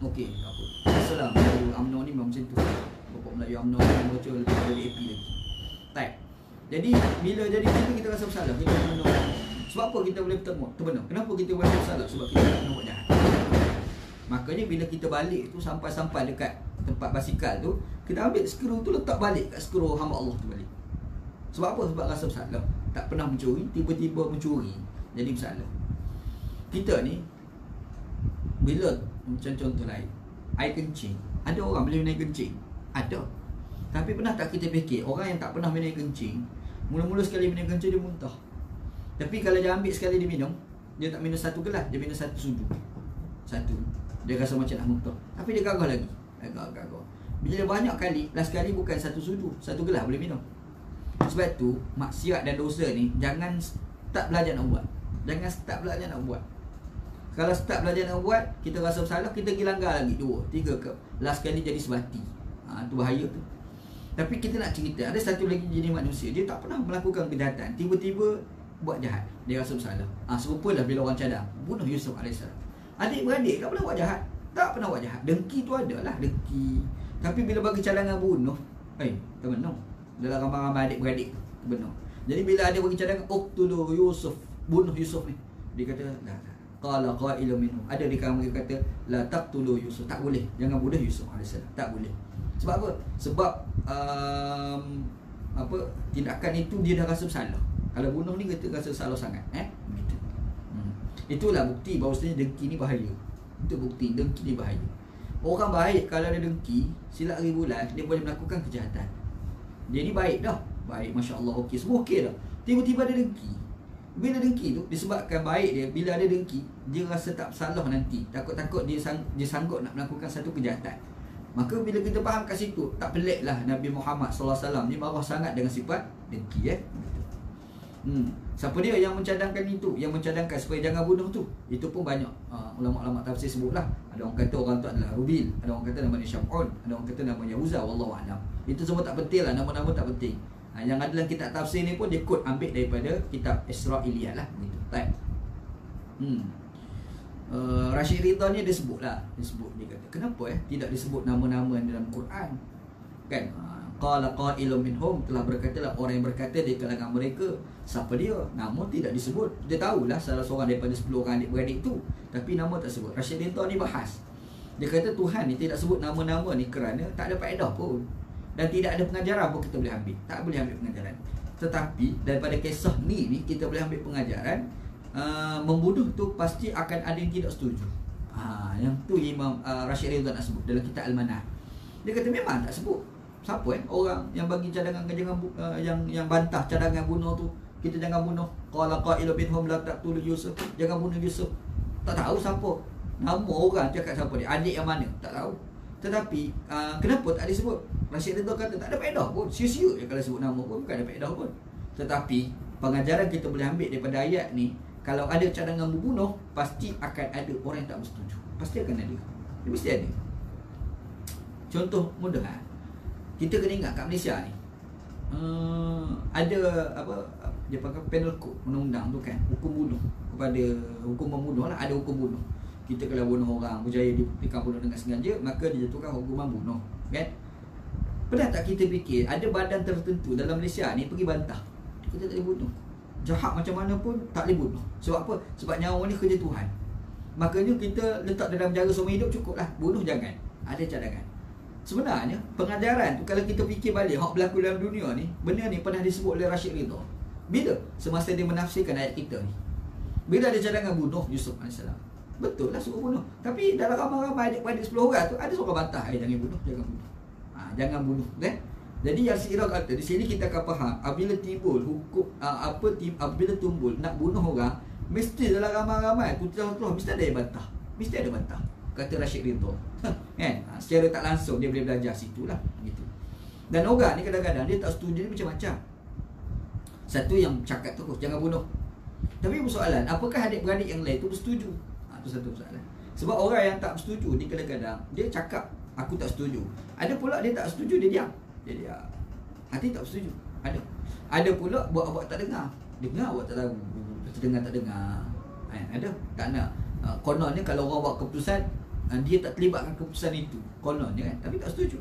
Okey, tak apa. Biasalah Melayu UMNO ni memang macam tu. Bapak Melayu UMNO ni baca lebih dari AP lagi. Tak. Jadi bila jadi macam tu kita rasa bersalah. Kita menolak. Sebab apa kita boleh terbenam? Kenapa kita boleh bersalah? Sebab kita tak pernah buat jahat. Makanya bila kita balik tu, sampai dekat tempat basikal tu, kita ambil skru tu, letak balik kat skru hamba Allah tu balik. Sebab apa? Sebab rasa bersalah. Tak pernah mencuri, tiba-tiba mencuri, jadi bersalah. Kita ni bila macam contoh lain, air kencing. Ada orang boleh minum air kencing? Ada. Tapi pernah tak kita fikir, orang yang tak pernah minum air kencing, mula-mula sekali minum kencing dia muntah. Tapi kalau dia ambil sekali dia minum, dia tak minum satu gelas, dia minum satu sudu. Satu. Dia rasa macam nak muntah. Tapi dia gagah lagi. Gagah. Bila banyak kali, last kali bukan satu sudu, satu gelas boleh minum. Sebab tu, maksiat dan dosa ni, jangan start belajar nak buat. Jangan start belajar nak buat. Kalau start belajar nak buat, kita rasa bersalah, kita pergi langgar lagi 2, 3 ke. Last kali jadi sebati. Tu bahaya tu. Tapi kita nak cerita, ada satu lagi jenis manusia, dia tak pernah melakukan kejahatan, tiba-tiba buat jahat, dia rasa bersalah. Serupalah bila orang cadang bunuh Yusuf AS. Adik-beradik tak pernah buat jahat, tak pernah buat jahat. Dengki tu adalah dengki. Tapi bila bagi cadangan bunuh, terbenam. Dalam ramai-ramai adik-beradik tu, terbenam. Jadi bila ada bagi cadangan, uqtulu Yusuf, bunuh Yusuf ni, dia kata dah. Qala qailun minhum, ada di kalangan mereka kata la taqtulu Yusuf, tak boleh, jangan bunuh Yusuf AS, tak boleh. Sebab apa? Sebab tindakan itu dia dah rasa bersalah. Kalau bunuh ni kita rasa salah sangat, begitu. Itulah bukti bahawasanya dengki ni bahaya. Itu bukti dengki ni bahaya. Orang baik kalau ada dengki, silap 1000 bulan dia boleh melakukan kejahatan. Dia ni baik dah, baik, Masya Allah, okey, semua okey dah. Tiba-tiba ada dengki. Bila dengki tu, disebabkan baik dia, bila ada dengki, dia rasa tak bersalah nanti. Takut-takut dia sanggup nak melakukan satu kejahatan. Maka bila kita faham kat situ, tak peliklah Nabi Muhammad SAW ni marah sangat dengan sifat dengki. Siapa dia yang mencadangkan itu, yang mencadangkan supaya jangan bunuh tu? Itu pun banyak ulama-ulama tafsir sebutlah. Ada orang kata orang tu adalah Rubil, ada orang kata nama dia Syam'un, ada orang kata nama Yahuza, wallahu a'lam. Itu semua tak penting lah, nama-nama tak penting. Yang ada dalam kitab tafsir ni pun dia quote ambil daripada kitab Israiliyat lah gitu. Baik. Rashid Ridha ni dia sebut lah, dia kata kenapa tidak disebut nama-nama dalam Quran kan? Qala qailun minhum, telah berkatalah orang yang berkata di kalangan mereka. Siapa dia? Nama tidak disebut. Dia tahulah salah seorang daripada 10 orang adik-beradik tu, tapi nama tak sebut. Rashid Ridha ni bahas. Dia kata Tuhan ni tidak sebut nama-nama ni kerana tak ada faedah pun, dan tidak ada pengajaran pun kita boleh ambil. Tak boleh ambil pengajaran. Tetapi daripada kisah ni kita boleh ambil pengajaran. Membunuh tu pasti akan ada yang tidak setuju. Yang tu Imam Rashid Ridha nak sebut dalam kitab Al-Manah. Dia kata memang tak sebut. Siapa orang yang bagi cadangan jangan yang bantah cadangan bunuh tu, kita jangan bunuh. Qala qailun minhum la taqtulu Yusuf, jangan bunuh Yusuf. Tak tahu siapa. Nama orang cakap siapa dia, adik yang mana, tak tahu. Tetapi kenapa tak disebut? Rashid Ridha kata tak ada faedah pun. Sia-sia je kalau sebut nama pun, bukan ada faedah pun. Tetapi pengajaran kita boleh ambil daripada ayat ni, kalau ada cadangan membunuh, pasti akan ada orang yang tak bersetuju. Pasti akan ada. Dia mesti ada. Contoh mudah kita kena ingat kat Malaysia ni, ada apa dia pakai penal code undang-undang tu kan, hukum bunuh kepada hukum membunuh lah, ada hukum bunuh. Kita kalau bunuh orang berjaya dibunuh dengan sengaja, maka dijatuhkan hukuman bunuh kan. Pernah tak kita fikir ada badan tertentu dalam Malaysia ni pergi bantah kita tak boleh bunuh, jahat macam mana pun tak boleh bunuh. Sebab apa? Sebab nyawa ni kerja Tuhan. Makanya kita letak dalam penjara seumur hidup cukup lah, bunuh jangan. Ada cadangan. Sebenarnya pengajaran tu kalau kita fikir balik hak berlaku dalam dunia ni, benda ni pernah disebut oleh Rashid Ridha. Bila? Semasa dia menafsirkan ayat kita ni. Bila ada cadangan bunuh Yusuf AS, betul lah suruh bunuh. Tapi dalam ramai-ramai adik-adik 10 orang tu ada seorang bantah, jangan bunuh, jangan bunuh. Jangan bunuh kan? Jadi Rashid Ridha kata di sini kita akan faham apabila timbul hukum apabila timbul nak bunuh orang, mesti dalam ramai-ramai putera mesti ada yang bantah. Mesti ada bantah. Kata Rashid Ridha. Kan? Secara tak langsung dia boleh belajar situlah gitu. Dan orang ni kadang-kadang dia tak setuju, dia macam-macam. Satu yang cakap terus jangan bunuh. Tapi persoalan, apakah adik-beradik yang lain tu bersetuju? Itu satu persoalan. Sebab orang yang tak bersetuju ni kadang-kadang dia cakap aku tak setuju. Ada pula dia tak setuju, dia diam. Dia diam. Hati tak bersetuju. Ada pula buat-buat tak dengar. Dengar buat tak tahu. Dengar tak dengar. Ada tak nak. Kononnya kalau orang buat keputusan, dia tak terlibatkan keputusan itu, kononnya kan, tapi tak setuju.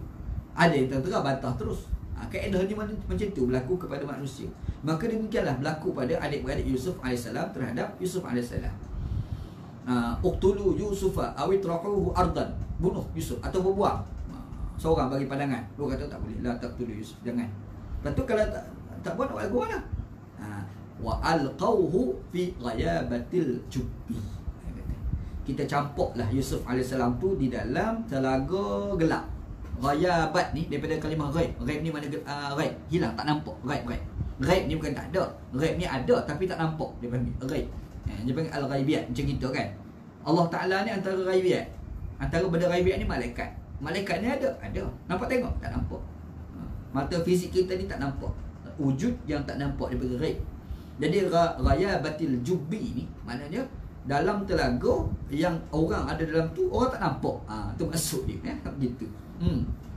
Ada yang terang-terang bantah terus. Kaedahnya macam tu berlaku kepada manusia. Maka demikianlah berlaku pada adik-beradik Yusuf AS terhadap Yusuf AS. Uqtulu Yusufa awitrahuhu ardan, bunuh Yusuf atau berbuang. Seorang bagi pandangan, dia kata tak boleh, la taqtulu Yusuf, jangan. Lepas tu kalau tak buat nak buat lah. Wa alqauhu fi ghayabatil jubbi. Kita campurlah Yusuf AS tu di dalam telaga gelap. Ghayabat ni daripada kalimah ghaib. Ghaib ni mana ghaib? Hilang, tak nampak. Ghaib. Ghaib ni bukan tak ada. Ghaib ni ada tapi tak nampak. Dia panggil ghaib. Dia panggil al-ghaibiyat macam kita kan. Allah Ta'ala ni antara ghaibiyat. Antara benda ghaibiyat ni malaikat. Malaikat ni ada. Nampak tengok? Tak nampak. Mata fizik kita ni tak nampak. Wujud yang tak nampak daripada ghaib. Jadi ghayabatil jubbi ni maknanya dalam telaga yang orang ada dalam tu orang tak nampak. Tu maksud dia gitu.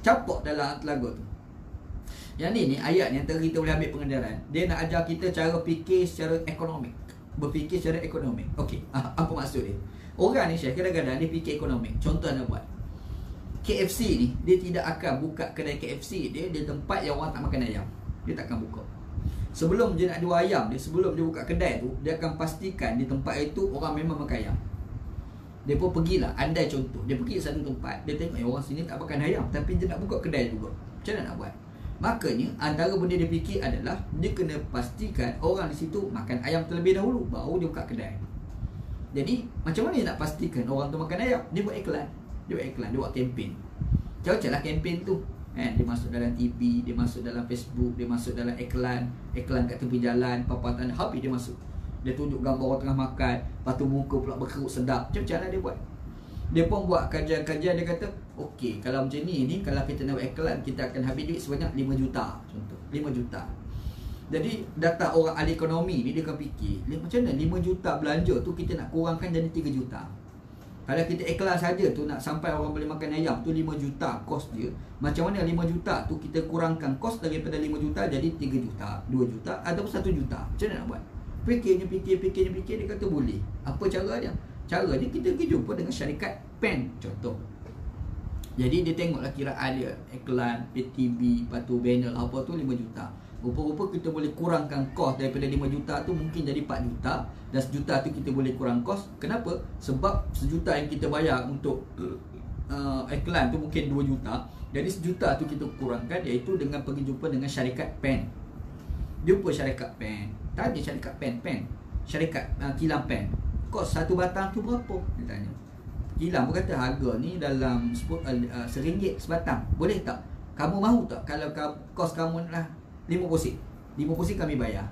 Campak dalam telaga tu. Yang ni ayat ni antara kita boleh ambil pengajaran. Dia nak ajar kita cara fikir secara ekonomik. Berfikir secara ekonomik. Okey, apa maksud dia? Orang ni Syekh kadang-kadang dia fikir ekonomik. Contoh nak buat KFC ni, dia tidak akan buka kedai KFC dia di tempat yang orang tak makan ayam. Dia takkan buka. Sebelum dia nak jual ayam dia, sebelum dia buka kedai tu, dia akan pastikan di tempat itu orang memang makan ayam. Dia pun pergilah, andai contoh, dia pergi satu tempat, dia tengok orang sini tak makan ayam, tapi dia nak buka kedai juga. Macam mana nak buat? Makanya antara benda dia fikir adalah dia kena pastikan orang di situ makan ayam terlebih dahulu, baru dia buka kedai. Jadi macam mana dia nak pastikan orang tu makan ayam? Dia buat iklan. Dia buat kempen. Macam-macam lah kempen tu. kan? Dia masuk dalam TV, dia masuk dalam Facebook, dia masuk dalam iklan kat tepi jalan, papatan habis dia masuk. Dia tunjuk gambar orang tengah makan, lepas tu muka pula berkerut sedap. Macam mana dia buat? Dia pun buat kajian-kajian. Dia kata, okey, kalau macam ni kalau kita nak buat iklan, kita akan habis duit sebanyak 5 juta. Contoh, 5 juta. Jadi data orang ahli ekonomi ni, dia akan fikir, macam mana 5 juta belanja tu kita nak kurangkan jadi 3 juta. Kalau kita iklan saja tu nak sampai orang boleh makan ayam tu 5 juta kos dia. Macam mana 5 juta tu kita kurangkan kos daripada 5 juta jadi 3 juta, 2 juta ataupun 1 juta. Macam mana nak buat? Fikir, dia kata boleh. Apa caranya? Caranya kita pergi jumpa dengan syarikat pen, contoh. Jadi dia tengoklah kiraan dia, iklan, PTV, lepas tu banner apa tu 5 juta. Rupa-rupa kita boleh kurangkan kos daripada 5 juta tu mungkin jadi 4 juta. Dan sejuta tu kita boleh kurang kos. Kenapa? Sebab sejuta yang kita bayar untuk iklan tu mungkin 2 juta. Jadi sejuta tu kita kurangkan, iaitu dengan pergi jumpa dengan syarikat pen. Jumpa syarikat pen, tanya syarikat pen, syarikat kilang pen, kos satu batang tu berapa? Dia tanya. Kilang pun kata harga ni dalam RM1 sebatang. Boleh tak? Kamu mahu tak kalau kos kamu lah 50 sen? 50 sen kami bayar.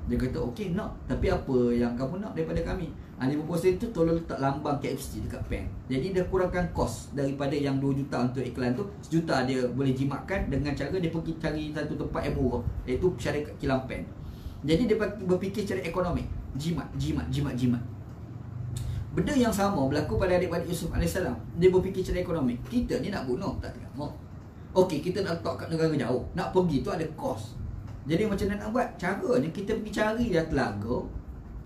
Dia kata okey nak. Tapi apa yang kamu nak daripada kami? 50 sen tu tolong letak lambang KFC dekat pen. Jadi dia kurangkan kos daripada yang 2 juta untuk iklan tu. Sejuta dia boleh jimatkan dengan cara dia pergi cari satu tempat yang murah, iaitu syarikat kilang pen. Jadi dia berfikir secara ekonomi. Jimat. Benda yang sama berlaku pada adik-adik Yusuf AS. Dia berfikir secara ekonomi. Kita ni nak bunuh tak tengok. Okey, kita nak letak kat negara jauh, nak pergi tu ada kos. Jadi macam mana nak buat? Caranya kita pergi cari dia telaga.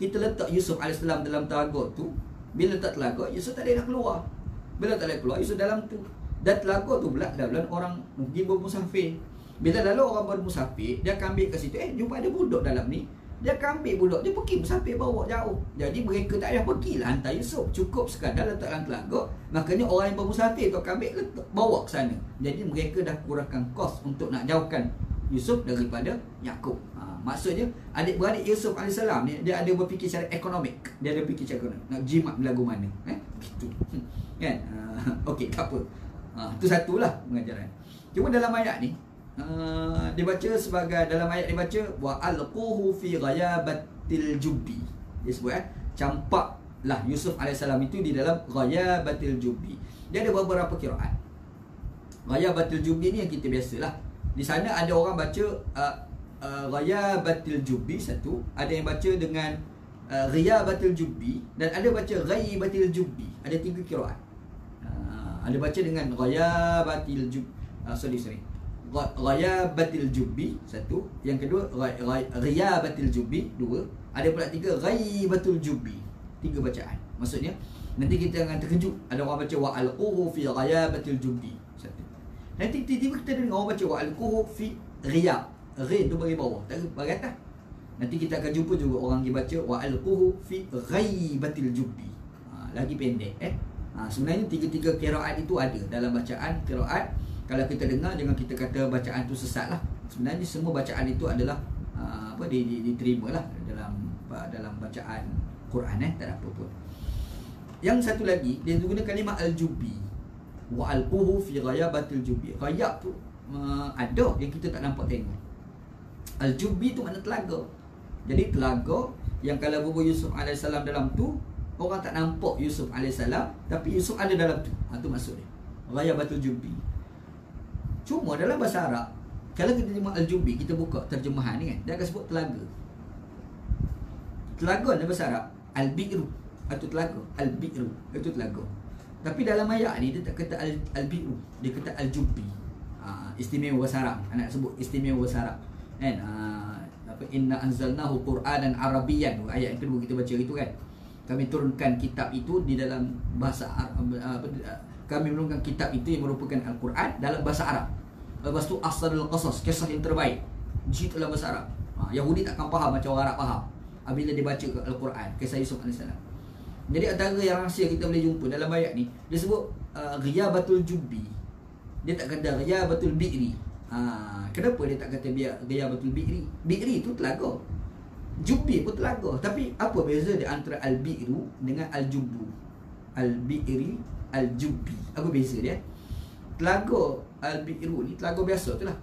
Kita letak Yusuf AS dalam telaga tu. Bila letak telaga, Yusuf tak ada nak keluar. Bila tak ada keluar, Yusuf dalam tu. Dan telaga tu pula dalam orang pergi bermusafir. Bila lalu orang bermusafir, dia akan ambil ke situ. Jumpa ada budak dalam ni. Dia akan ambil budak, dia pergi musafir bawa jauh. Jadi mereka tak payah pergilah hantar Yusuf. Cukup sekadar letak dalam telaga. Makanya orang yang bermusafir tu akan ambil letak, bawa ke sana. Jadi mereka dah kurangkan kos untuk nak jauhkan Yusuf daripada Yakub. Maksudnya adik-beradik Yusuf AS ni dia ada berfikir secara ekonomik. Dia ada fikir secara ekonomik. Nak jimat belagu mana? Begitu. Kan? Okey, tak apa. Itu satulah pengajaran. Cuma dalam ayat ni dibaca sebagai, dalam ayat dibaca wa alquhu fi ghayabatil jubbi. Dia sebut campaklah Yusuf AS itu di dalam ghayabatil jubbi. Dia ada beberapa qiraat. Ghayabatil jubbi ni yang kita biasalah. Di sana ada orang baca ghayabatil jubbi satu, ada yang baca dengan ghayabatil jubbi, dan ada baca ghaibatil jubbi. Ada 3 qiraat. Ada baca dengan ghayabatil jubbi. Sorry. Ghayabatil jubbi satu, yang kedua ghayabatil jubbi dua, ada pula 3 ghaibatul jubbi. 3 bacaan. Maksudnya nanti kita akan terkejut, ada orang baca wa alquhu fi ghayabatil jubbi satu. Nanti tiba-tiba kita dengar orang baca wa alquhu fi ghayab. Ghain tu bagi bawah, tak bagi atas. Nanti kita akan jumpa juga orang yang baca wa alquhu fi ghaibatil jubbi. Lagi pendek sebenarnya 3 qiraat itu ada dalam bacaan qiraat. Kalau kita dengar, jangan kita kata bacaan tu sesat lah. Sebenarnya semua bacaan itu adalah diterima lah dalam bacaan Quran. Tak ada apa pun. Yang satu lagi, dia guna kalimah al-jubbi. Wa alquhu fi ghayabatil jubbi. Ghayab tu ada yang kita tak nampak tengok. Al-jubbi tu makna telaga. Jadi telaga yang kalau bubu Yusuf AS dalam tu, orang tak nampak Yusuf AS, tapi Yusuf ada dalam tu. Itu maksud dia, ghayabatul jubbi. Cuma dalam bahasa Arab, kalau kita terjemah al-jubbi, kita buka terjemahan ni kan, dia akan sebut telaga. Telaga dalam bahasa Arab al-bi'ru, itu telaga. Al-bi'ru itu telaga. Tapi dalam ayat ni dia tak kata al-bi'ru, dia kata al-jubbi. Istimewa bahasa Arab. Anak sebut istimewa bahasa Arab kan. Inna anzalnahu Qur'anan Arabiyyan. Ayat yang kedua kita baca itu kan. Kami turunkan kitab itu di dalam bahasa Arab. Kami menurunkan kitab itu yang merupakan Al-Quran dalam bahasa Arab. Lepas tu Asrul Qasas, kisah yang terbaik di situ dalam bahasa Arab. Yahudi takkan faham macam orang Arab faham bila dia baca Al-Quran, kisah Yusuf AS. Jadi antara yang rahsia kita boleh jumpa dalam ayat ni, dia sebut ghayabatul jubbi. Dia tak kata ghayabatul bi'ri. Kenapa dia tak kata ghayabatul bi'ri? Bi'ri tu telaga, jubbi pun telaga. Tapi apa beza di antara al-bi'ru dengan al-jubbu? Al-bi'ri, al-jubbi, apa beza dia? Telaga Al-Bi'ru ni telaga biasa tu lah.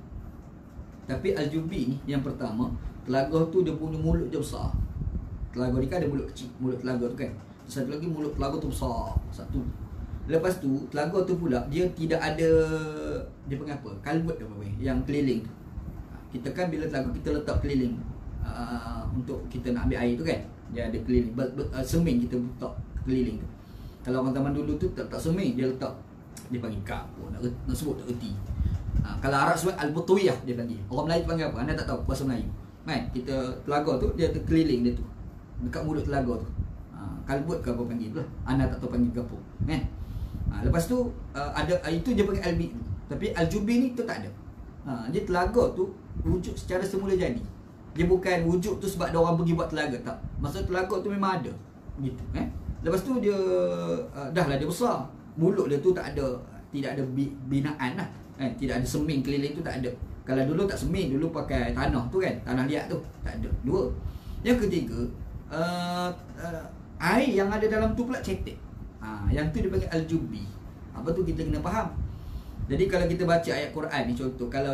Tapi Al-Jubbi ni yang pertama, telaga tu dia punya mulut dia besar. Telaga ni kan ada mulut kecil, mulut telaga tu kan. Satu lagi mulut telaga tu besar. Satu. Lepas tu telaga tu pula dia tidak ada, dia panggil apa? Kalbut apa yang keliling tu. Kita kan bila telaga kita letak keliling untuk kita nak ambil air tu kan, dia ada keliling seming kita letak keliling tu. Kalau orang zaman dulu tu tak seming, dia letak, dia panggil kapur, nak sebut tak erti. Kalau Arab sebut al-butwiyah dia panggil. Orang Melayu panggil apa? Anda tak tahu bahasa Melayu. Kan? Kita telaga tu dia ada keliling dia tu. Dekat mulut telaga tu. Kalbut ke apa panggil tu lah. Anda tak tahu panggil kapur. Kan? Lepas tu ada itu dia panggil al-bi'ru. Tapi al-jubi ni tu tak ada. Dia telaga tu wujud secara semula jadi. Dia bukan wujud tu sebab ada orang pergi buat telaga, tak. Maksud telaga tu memang ada. Gitu, Lepas tu dia dah lah dia besar. Mulut dia tu tak ada, tidak ada binaan lah. Tidak ada seming keliling tu, tak ada. Kalau dulu tak seming, dulu pakai tanah tu kan, tanah liat tu, tak ada. Dua. Yang ketiga, air yang ada dalam tu pula cetek. Yang tu dia panggil al-jubi. Apa tu kita kena faham. Jadi kalau kita baca ayat Quran ni, contoh kalau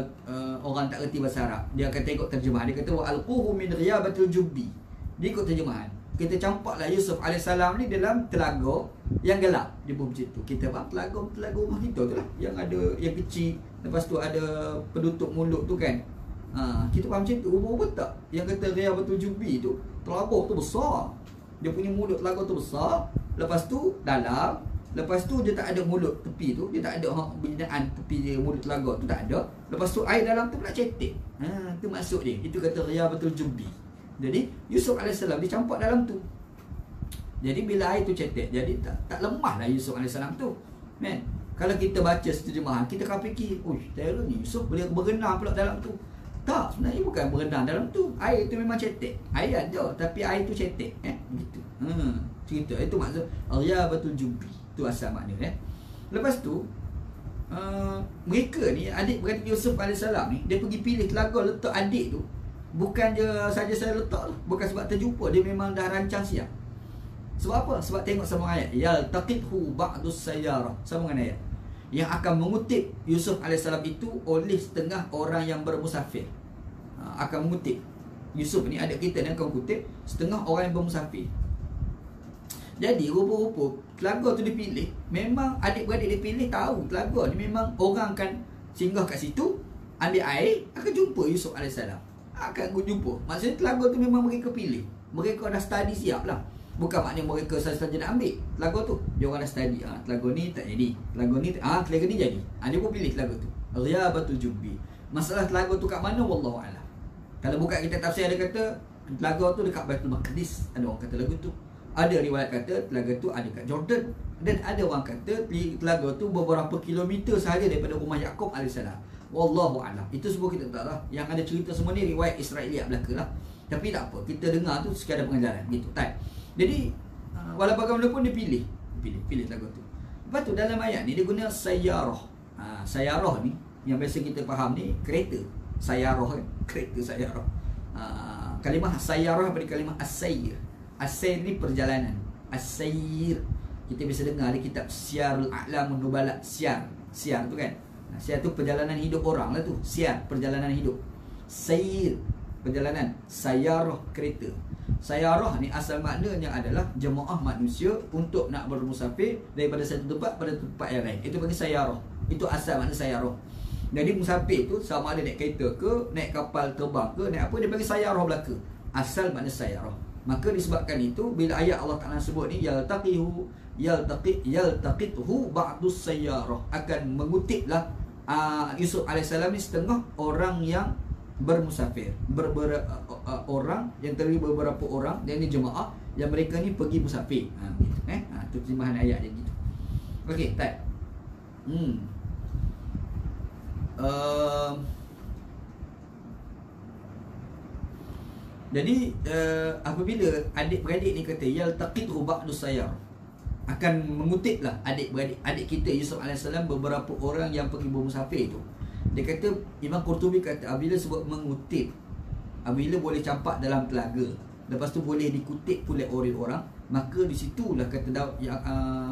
orang tak reti bahasa Arab, dia akan tengok terjemahan. Dia kata wa alquhu min ghiyabatil jubbi. Dia ikut terjemahan. Kita campaklah Yusuf AS ni dalam telaga yang gelap. Dia pun macam tu. Kita faham telaga rumah kita tu lah, yang ada, yang kecil. Lepas tu ada penutup mulut tu kan. Kita faham macam tu. Rupa-rupa tak? Yang kata ghiyabatul jubbi tu, telaga tu besar. Dia punya mulut telaga tu besar. Lepas tu dalam. Lepas tu dia tak ada mulut tepi tu, dia tak ada binaan tepi dia, mulut telaga tu tak ada. Lepas tu air dalam tu pula cetek. Tu maksud dia. Itu kata ghiyabatul jubbi. Jadi Yusuf AS dia campak dalam tu. Jadi bila air tu cetek, jadi tak lemah lah Yusuf AS tu. Kan? Kalau kita baca terjemahan, kita akan fikir, terlalu ni Yusuf boleh berenang pula dalam tu. Tak, sebenarnya bukan berenang dalam tu. Air tu memang cetek. Air ada, tapi air tu cetek. Begitu. Cerita. Itu maksud ghiyabatul jubbi. Itu asal makna. Lepas tu mereka ni, adik-beradik Yusuf AS ni, dia pergi pilih telaga letak adik tu. Bukan je saja saya letak lah. Bukan sebab terjumpa, dia memang dah rancang siap. Sebab apa? Sebab tengok sama ayat, yaltaqithu ba'dus sayyarah. Sama dengan ayat yang akan mengutip Yusuf AS itu oleh setengah orang yang bermusafir. Akan mengutip Yusuf ni, adik kita ni akan mengutip setengah orang yang bermusafir. Jadi rupa-rupa telaga tu dipilih. Memang adik-beradik dia pilih tahu telaga ni memang orang akan singgah kat situ, ambil air, akan jumpa Yusuf AS. Akan jumpa. Maksudnya telaga tu memang mereka pilih. Mereka dah study siap lah. Bukan maknanya mereka saja nak ambil telaga tu. Dia orang dah study. Telaga ni tak jadi. Telaga ni jadi. Dia pun pilih telaga tu. Ghiyabatul jubbi. Masalah telaga tu kat mana? Wallahu'alam. Kalau buka kita tafsir, ada kata telaga tu dekat Baitul Maqdis. Ada orang kata lagu tu. Ada riwayat kata telaga tu ada kat Jordan. Dan ada orang kata telaga tu beberapa kilometer sahaja daripada rumah Yaqub AS. Wallahu'alam. Itu semua kita tak tahu. Yang ada cerita semua ni riwayat Israeliat belaka lah. Tapi tak apa, kita dengar tu sekadar pengajaran gitu. Tak. Jadi walau bagaimanapun dia pilih telaga tu. Lepas tu dalam ayat ni dia guna sayyarah. Sayyarah ni yang biasa kita faham ni kereta. Sayyarah kan, kereta sayyarah. Kalimah sayyarah daripada kalimah as-sayr. As-sayr ni perjalanan. As-sayr kita biasa dengar di kitab Syiarul A'lamun Nubala. Syiar tu kan. Syiar tu perjalanan hidup orang lah tu. Syiar perjalanan hidup. Sayr perjalanan. Sayyarah kereta. Sayyarah ni asal maknanya adalah jemaah manusia untuk nak bermusafir daripada satu tempat pada tempat yang lain. Itu panggil sayyarah. Itu asal makna sayyarah. Jadi musafir tu sama ada naik kereta ke, naik kapal terbang ke, naik apa, dia panggil sayyarah belaka. Asal makna sayyarah. Maka disebabkan itu bila ayat Allah Ta'ala sebut ni yaltaqithu ba'dus sayyarah, akan mengutiplah Yusuf AS ni setengah orang yang bermusafir, orang yang terdiri beberapa orang, dan ini jemaah yang mereka ni pergi musafir. Gitu, itu terjemahan ayat dia gitu. Okey, tak. Jadi apabila adik-beradik ni kata yaltaqithu ba'dus sayyar, akan mengutiplah adik kita Yusuf AS beberapa orang yang pergi bermusafir itu. Dia kata, Imam Qurtubi kata apabila sebut mengutip, apabila boleh campak dalam telaga, lepas tu boleh dikutip oleh orang, Maka di situlah kata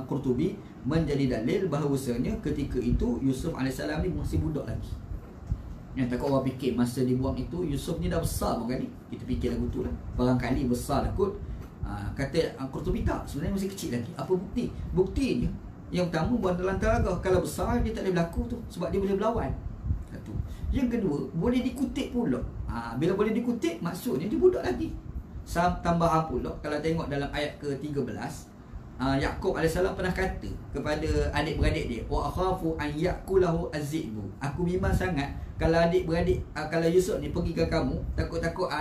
Qurtubi menjadi dalil bahawasanya ketika itu Yusuf AS ni masih budak lagi. Yang takut orang fikir masa dibuang itu Yusuf ni dah besar bukan ni. Kita fikir lagu tu lah, barangkali besar lah kot. Kata Qurtubi tak, sebenarnya masih kecil lagi. Apa bukti? Buktinya yang pertama buang dalam telaga. Kalau besar dia tak boleh berlaku tu, sebab dia boleh berlawan. Satu. Yang kedua, boleh dikutip pula. Bila boleh dikutip, maksudnya dia budak lagi. Tambahan pula, kalau tengok dalam ayat ke-13, Yaqub AS pernah kata kepada adik-beradik dia, wa akhafu an yakulahu az-zi'bu. Aku bimbang sangat kalau adik-beradik, kalau Yusuf ni pergi ke kamu, takut-takut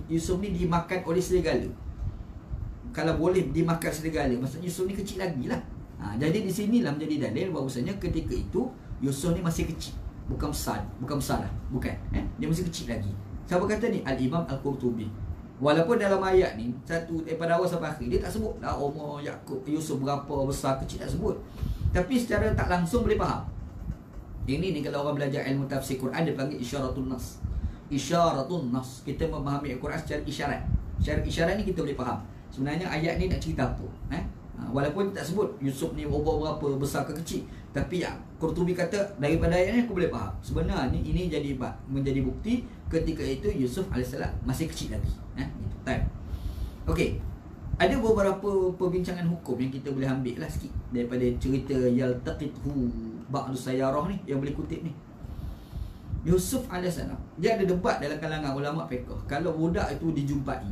Yusuf ni dimakan oleh serigala. Kalau boleh dimakan serigala, maksudnya Yusuf ni kecil lagi lah. Jadi di sinilah menjadi dalil bahawasanya ketika itu Yusuf ni masih kecil, bukan besar lah, bukan. Dia masih kecil lagi. Siapa kata ni? Al-Imam Al-Qurtubi. Walaupun dalam ayat ni satu daripada awal sampai akhir dia tak sebut dah umur Yaqub Yusuf berapa besar kecil, tak sebut. Tapi secara tak langsung boleh faham. Ini ni kalau orang belajar ilmu tafsir Quran dia panggil isyaratun nas. Isyaratun nas, kita memahami Al-Quran secara isyarat. Secara isyarat ni kita boleh faham sebenarnya ayat ni nak cerita apa. Walaupun tak sebut Yusuf ni umur berapa, besar ke kecil, tapi Qurtubi kata daripada ayat ni aku boleh faham sebenarnya ini menjadi bukti ketika itu Yusuf AS masih kecil lagi. Okey, ada beberapa perbincangan hukum yang kita boleh ambil lah sikit daripada cerita yaltaqithu ba'du sayyarah ni yang boleh kutip ni. Yusuf AS dia ada debat dalam kalangan ulama fiqh. Kalau budak itu dijumpai,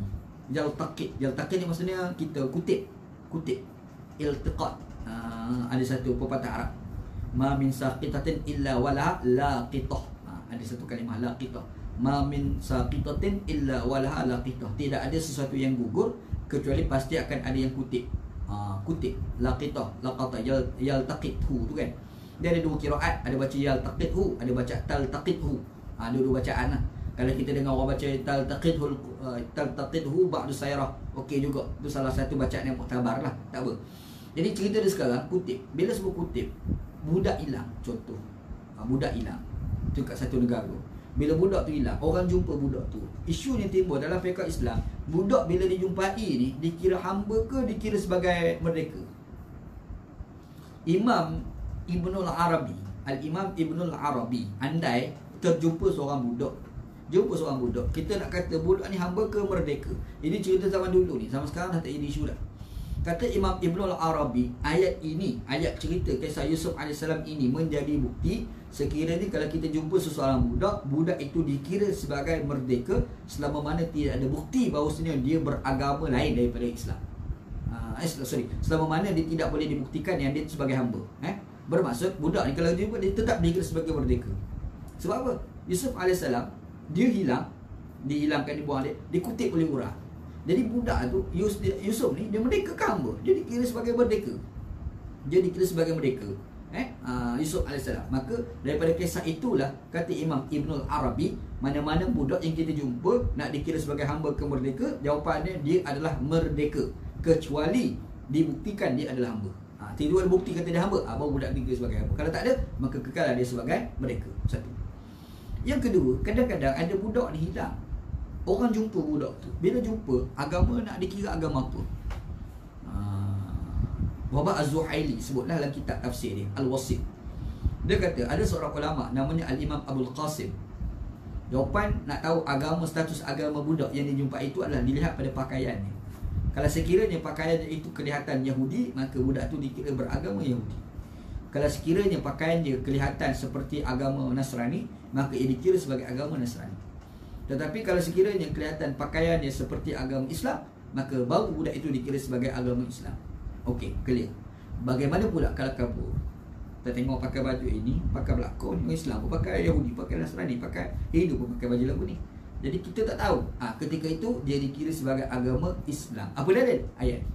yaltaqit ni maksudnya kita kutip iltiqat. Ada satu pepatah Arab, ma min saqitatin illa walaha laqitah. Ada satu kalimah laqitah, ma min saqitatin illa walaha laqitah. Tidak ada sesuatu yang gugur kecuali pasti akan ada yang kutip. Kutip laqitah, laqata yaltaqithu tu kan. Dia ada dua qiraat, ada baca yaltaqithu, ada baca taltaqithu. Dua bacaan lah. Kalau kita dengar orang baca taltaqithu ba'du sayrah, okey juga. Itu salah satu bacaan yang muktabar lah, tak apa. Jadi cerita dia sekarang kutip. Bila sebut kutip, budak hilang, contoh. Budak hilang tu kat satu negara. Bila budak tu hilang, orang jumpa budak tu, isu yang timbul dalam fiqh Islam, budak bila dijumpai ni dikira hamba ke dikira sebagai merdeka? Imam Ibnul Arabi, Al-Imam Ibnul Arabi, andai terjumpa seorang budak, kita nak kata budak ni hamba ke merdeka? Ini cerita zaman dulu ni, zaman sekarang dah tak jadi isu dah. Kata Imam Ibnul Arabi, ayat ini, ayat cerita kisah Yusuf AS ini menjadi bukti sekiranya kalau kita jumpa seseorang budak itu dikira sebagai merdeka selama mana tidak ada bukti bahawasanya dia beragama lain daripada Islam. Selama mana dia tidak boleh dibuktikan yang dia sebagai hamba. Bermaksud budak ni kalau jumpa dia tetap dikira sebagai merdeka. Sebab apa? Yusuf AS dia hilang, dihilangkan, dibuang, dikutip oleh orang. Jadi budak tu Yusuf ni dia merdeka ke hamba? Dia dikira sebagai merdeka. Yusuf AS. Maka daripada kisah itulah kata Imam Ibnul Arabi, mana-mana budak yang kita jumpa nak dikira sebagai hamba ke merdeka, jawapannya dia adalah merdeka, kecuali dibuktikan dia adalah hamba. Tidak ada bukti kata dia hamba, baru budak dikira sebagai hamba. Kalau tak ada, maka kekal dia sebagai merdeka. Satu. Yang kedua, kadang-kadang ada budak ni hilang. Orang jumpa budak tu, bila jumpa, agama nak dikira agama apa? Wabak Az-Zuhaili sebutlah dalam kitab tafsir dia, Al-Wasit. Dia kata ada seorang ulama namanya Al-Imam Abul Qasim. Jawapan nak tahu agama, status agama budak yang dijumpai itu adalah dilihat pada pakaiannya. Kalau sekiranya pakaiannya itu kelihatan Yahudi, maka budak tu dikira beragama Yahudi. Kalau sekiranya pakaian dia kelihatan seperti agama Nasrani, maka ia dikira sebagai agama Nasrani. Tetapi kalau sekiranya kelihatan pakaiannya seperti agama Islam, maka baru budak itu dikira sebagai agama Islam. Okey, clear. Bagaimana pula kalau kabur? Kita tengok pakai baju ini, pakai belakon Islam, pakai Yahudi, pakai Nasrani, pakai Hindu pun pakai baju lagu ni. Jadi kita tak tahu. Ketika itu dia dikira sebagai agama Islam. Apa dalil? Ayat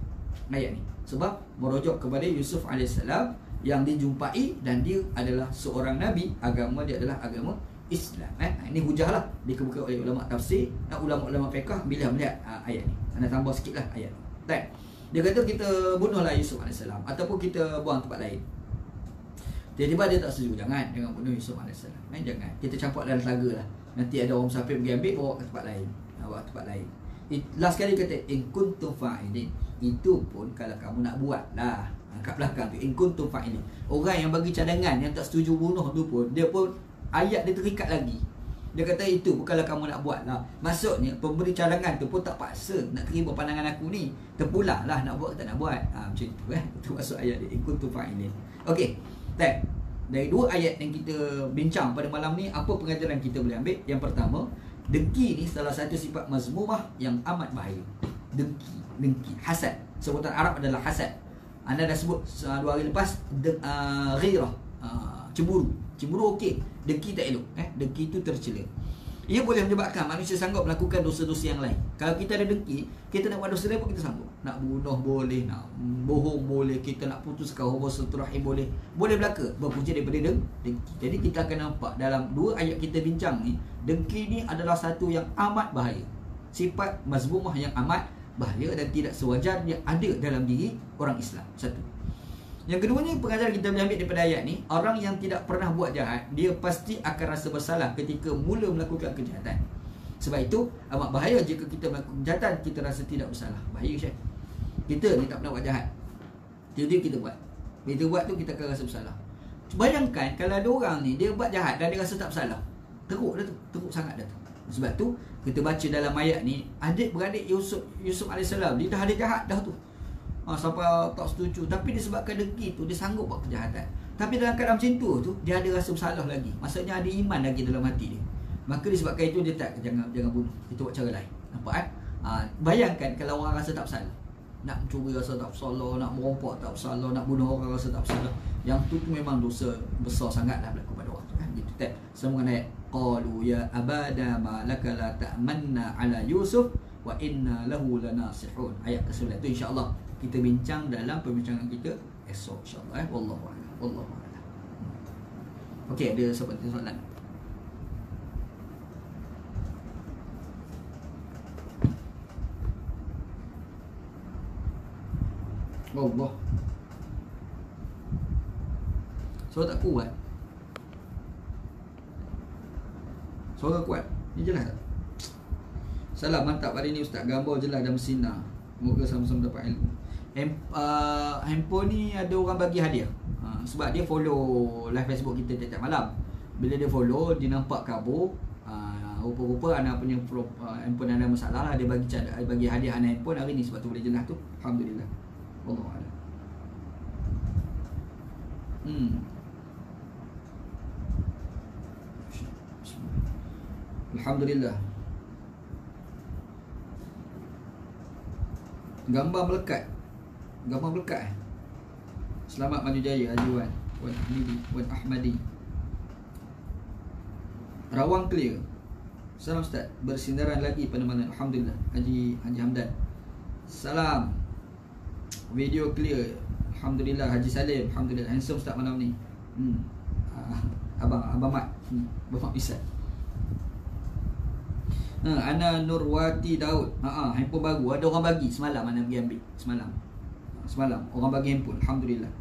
ni. Sebab merujuk kepada Yusuf AS yang dijumpai dan dia adalah seorang nabi, agama dia adalah agama Islam. Ini hujah lah dikemukakan oleh ulama tafsir, ulama-ulama fiqh bila melihat ayat ni. Anda tambah sikit lah ayat ni. Dia kata kita bunuhlah Yusuf AS ataupun kita buang tempat lain. Tiba-tiba dia tak setuju. Jangan bunuh Yusuf AS. Jangan. Kita campur dalam telaga lah. Nanti ada orang musafir pergi ambil, bawa ke tempat lain. Last kali kata in kuntum fa'ilin. Itu pun kalau kamu nak buat lah. Kat belakang tu in kuntum fa'ilin. Orang yang bagi cadangan, yang tak setuju bunuh tu pun, dia pun ayat dia terikat lagi. Dia kata itu pun kalau kamu nak buat lah. Maksudnya pemberi cadangan tu pun tak paksa nak terima pandangan aku ni. Terpulang lah nak buat ke tak nak buat. Macam tu Itu maksud ayat dia in kuntum fa'ilin. Okey. Tak. Dari dua ayat yang kita bincang pada malam ni, apa pengajaran kita boleh ambil? Yang pertama, dengki ni salah satu sifat mazmumah yang amat bahaya. Dengki, hasad. Sebutan Arab adalah hasad. Anda dah sebut 2 hari lepas, ghirah, cemburu okey, dengki tak elok. Dengki itu tercela. Ia boleh menyebabkan manusia sanggup melakukan dosa-dosa yang lain. Kalau kita ada dengki, kita nak buat dosa lain pun kita sanggup. Nak bunuh boleh, nak bohong boleh, kita nak putuskan hubungan silaturahim boleh. Boleh belaka berpunca daripada dengki. Jadi kita akan nampak dalam 2 ayat kita bincang ni, dengki ni adalah satu yang amat bahaya. Sifat mazmumah yang amat bahaya dan tidak sewajarnya ada dalam diri orang Islam. Satu. Yang keduanya, pengajaran kita boleh ambil daripada ayat ni, orang yang tidak pernah buat jahat, dia pasti akan rasa bersalah ketika mula melakukan kejahatan. Sebab itu amat bahaya jika kita melakukan kejahatan kita rasa tidak bersalah. Bahaya Syekh. Kita ni tak pernah buat jahat, tiba-tiba kita buat. Bila kita buat tu kita akan rasa bersalah. Bayangkan kalau ada orang ni dia buat jahat dan dia rasa tak bersalah, teruk dah tu, teruk sangat dah tu. Sebab tu kita baca dalam ayat ni, adik-beradik Yusuf AS, dia dah ada jahat dah tu. Sampai tak setuju, tapi disebabkan dengki tu dia sanggup buat kejahatan. Tapi dalam keadaan macam tu dia ada rasa bersalah lagi. Maksudnya ada iman lagi dalam hati dia. Maka disebabkan itu dia tak, jangan bunuh. Kita buat cara lain. Nampak bayangkan kalau orang rasa tak bersalah. Nak mencuri rasa tak bersalah, nak merompak tak bersalah, nak bunuh orang rasa tak bersalah. Yang tu memang dosa besar sangatlah berlaku pada orang tu gitu tak. Semua ayat qalu ya abada ma laka la ta'manna ala Yusuf wa inna lahu lanasihun. Ayat ke-9 tu insya-Allah kita bincang dalam perbincangan kita esok insya-Allah. Wallahu a'lam. Wallahu a'lam. Okey, ada seperti soalan. Allah. Suara tak kuat. Suara kuat. Ni jelas tak? Salam mantap hari ni Ustaz. Gambar jelas dan bersinar. Moga sama-sama dapat ilmu. Handphone ni ada orang bagi hadiah. Sebab dia follow live Facebook kita tiap-tiap malam. Bila dia follow, dia nampak kabur. Rupa-rupa anak punya handphone ada masalah lah. Dia bagi hadiah anak handphone hari ni. Sebab tu boleh jelas tu. Alhamdulillah. Wallahualam. Alhamdulillah. Gambar melekat. Selamat maju jaya Haji Wan Ahmadi. Rawang clear. Salam Ustaz. Bersindaran lagi pada malam. Alhamdulillah. Haji Hamdan. Salam. Video clear. Alhamdulillah. Haji Salim. Alhamdulillah. Handsome Ustaz malam ni. Abang Mat. Bapak Isat. Ana Nurwati Daud. Handphone baru. Ada orang bagi semalam. Ana pergi ambil semalam orang bagi handphone. Alhamdulillah.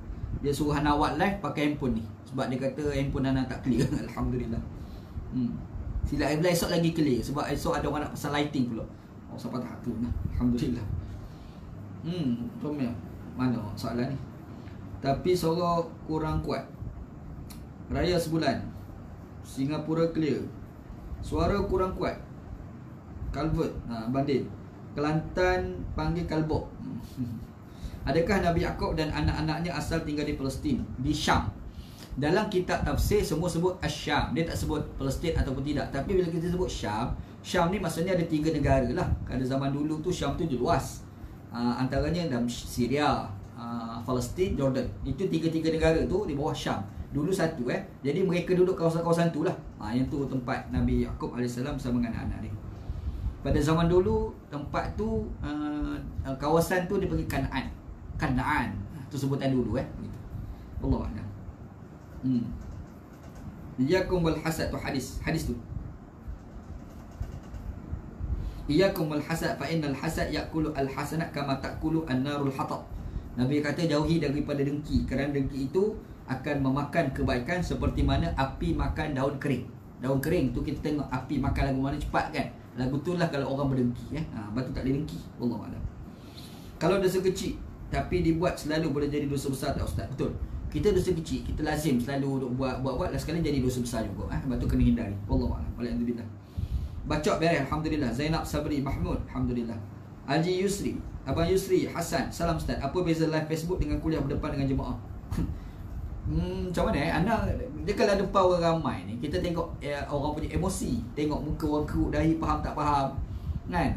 Dia suruh Ana awak live pakai handphone ni. Sebab dia kata handphone Ana tak clear. Alhamdulillah. Sila esok lagi clear. Sebab esok ada orang nak pasal lighting pula. Sampai tahap tu. Alhamdulillah. Mana soalan ni? Tapi suara kurang kuat. Raya sebulan. Singapura clear. Suara kurang kuat. Calvert, Bandil. Kelantan panggil Kalbok. Adakah Nabi Yaakob dan anak-anaknya asal tinggal di Palestin, di Syam? Dalam kitab tafsir semua sebut Asyam. Dia tak sebut Palestin ataupun tidak. Tapi bila kita sebut Syam, Syam ni maksudnya ada 3 negara lah. Pada zaman dulu tu Syam tu luas. Antaranya dalam Syria, Palestin, Jordan. Itu 3 negara tu di bawah Syam. Dulu satu Jadi mereka duduk kawasan-kawasan tu lah. Yang tu tempat Nabi Yaakob AS bersama dengan anak-anak dia. Pada zaman dulu tempat tu kawasan tu dipanggil Kanaan. Tu sebutan dulu gitu. Allah a'lam. Iyakum wal hasad tu hadis tu. Iyakum wal hasad fa innal hasad yakulu al hasanat kama takulu an-narul hatab. Nabi kata jauhi daripada dengki, kerana dengki itu akan memakan kebaikan seperti mana api makan daun kering. Daun kering tu kita tengok api makan lagu mana cepat kan. Lagu tu lah kalau orang berdengki batu tak boleh dengki. Wallahualam. Kalau dosa kecil tapi dibuat selalu boleh jadi dosa besar tak Ustaz? Betul. Kita dosa kecil, kita lazim selalu duk buat lah sekali jadi dosa besar juga. Sebab tu kena hindari. Wallahualam. Walhamdulillah. Baca beres, alhamdulillah. Zainab Sabri Mahmud, alhamdulillah. Haji Yusri, Abang Yusri Hasan, salam Ustaz. Apa beza live Facebook dengan kuliah berdepan dengan jemaah? Macam mana Anda, dia kalau ada power ramai ni, kita tengok orang punya emosi, tengok muka orang kerut dahi, faham tak faham kan.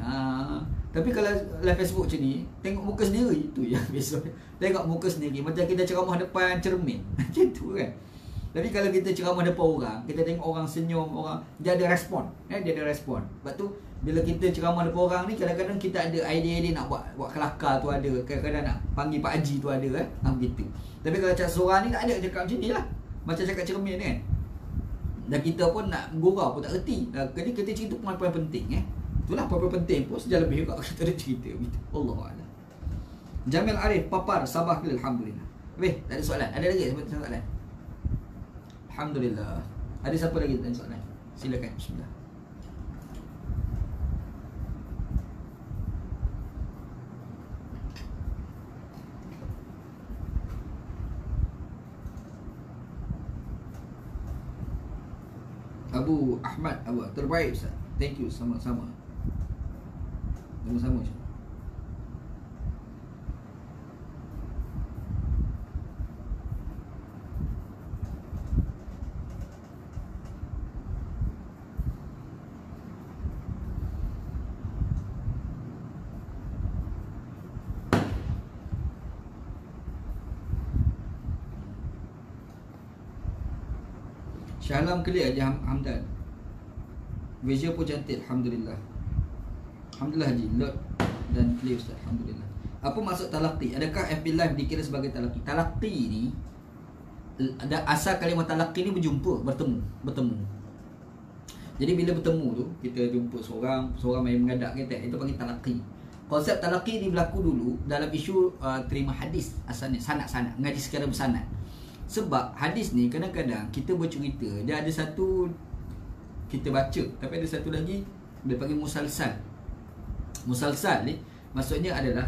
Tapi kalau live Facebook macam ni, tengok muka sendiri, tu yang biasa. Tengok muka sendiri macam kita ceramah depan cermin macam tu kan. Tapi kalau kita ceramah depan orang, kita tengok orang senyum, orang dia ada respon, dia ada respon. Sebab tu bila kita ceramah depan orang ni, kadang-kadang kita ada idea nak buat kelakar tu ada, kadang-kadang nak panggil Pak Haji tu ada begitu. Tapi kalau cakap seorang ni tak ada cakap macam ni lah, macam cakap cermin kan. Dan kita pun nak gurau pun tak reti. Jadi kita cerita poin-poin penting itulah poin-poin penting pun sejak lebih juga kita ada cerita begitu. Allahuakbar. Jamil Arif Papar Sabah Kelil, alhamdulillah. Tak ada soalan. Ada lagi soalan? Alhamdulillah. Ada siapa lagi tanya soalan? Silakan. Bismillah. Abu Ahmad, terbaik Ustaz. Thank you, sama-sama. Sama-sama Ustaz. Syalam clear Haji Hamdan. Visual pun cantik, alhamdulillah. Alhamdulillah Haji, load dan clear Ustaz, alhamdulillah. Apa maksud talaqi? Adakah FB Live dikira sebagai talaqi? Talaqi ni, asal kalimah talaqi ni berjumpa, bertemu. Jadi bila bertemu tu, kita jumpa seorang main mengadak kita, itu panggil talaqi. Konsep talaqi ni berlaku dulu dalam isu terima hadis asalnya, sanad-sanad, mengaji secara bersanad. Sebab hadis ni kadang-kadang kita bercerita, dia ada satu kita baca, tapi ada satu lagi dia panggil musalsal. Musalsal ni maksudnya adalah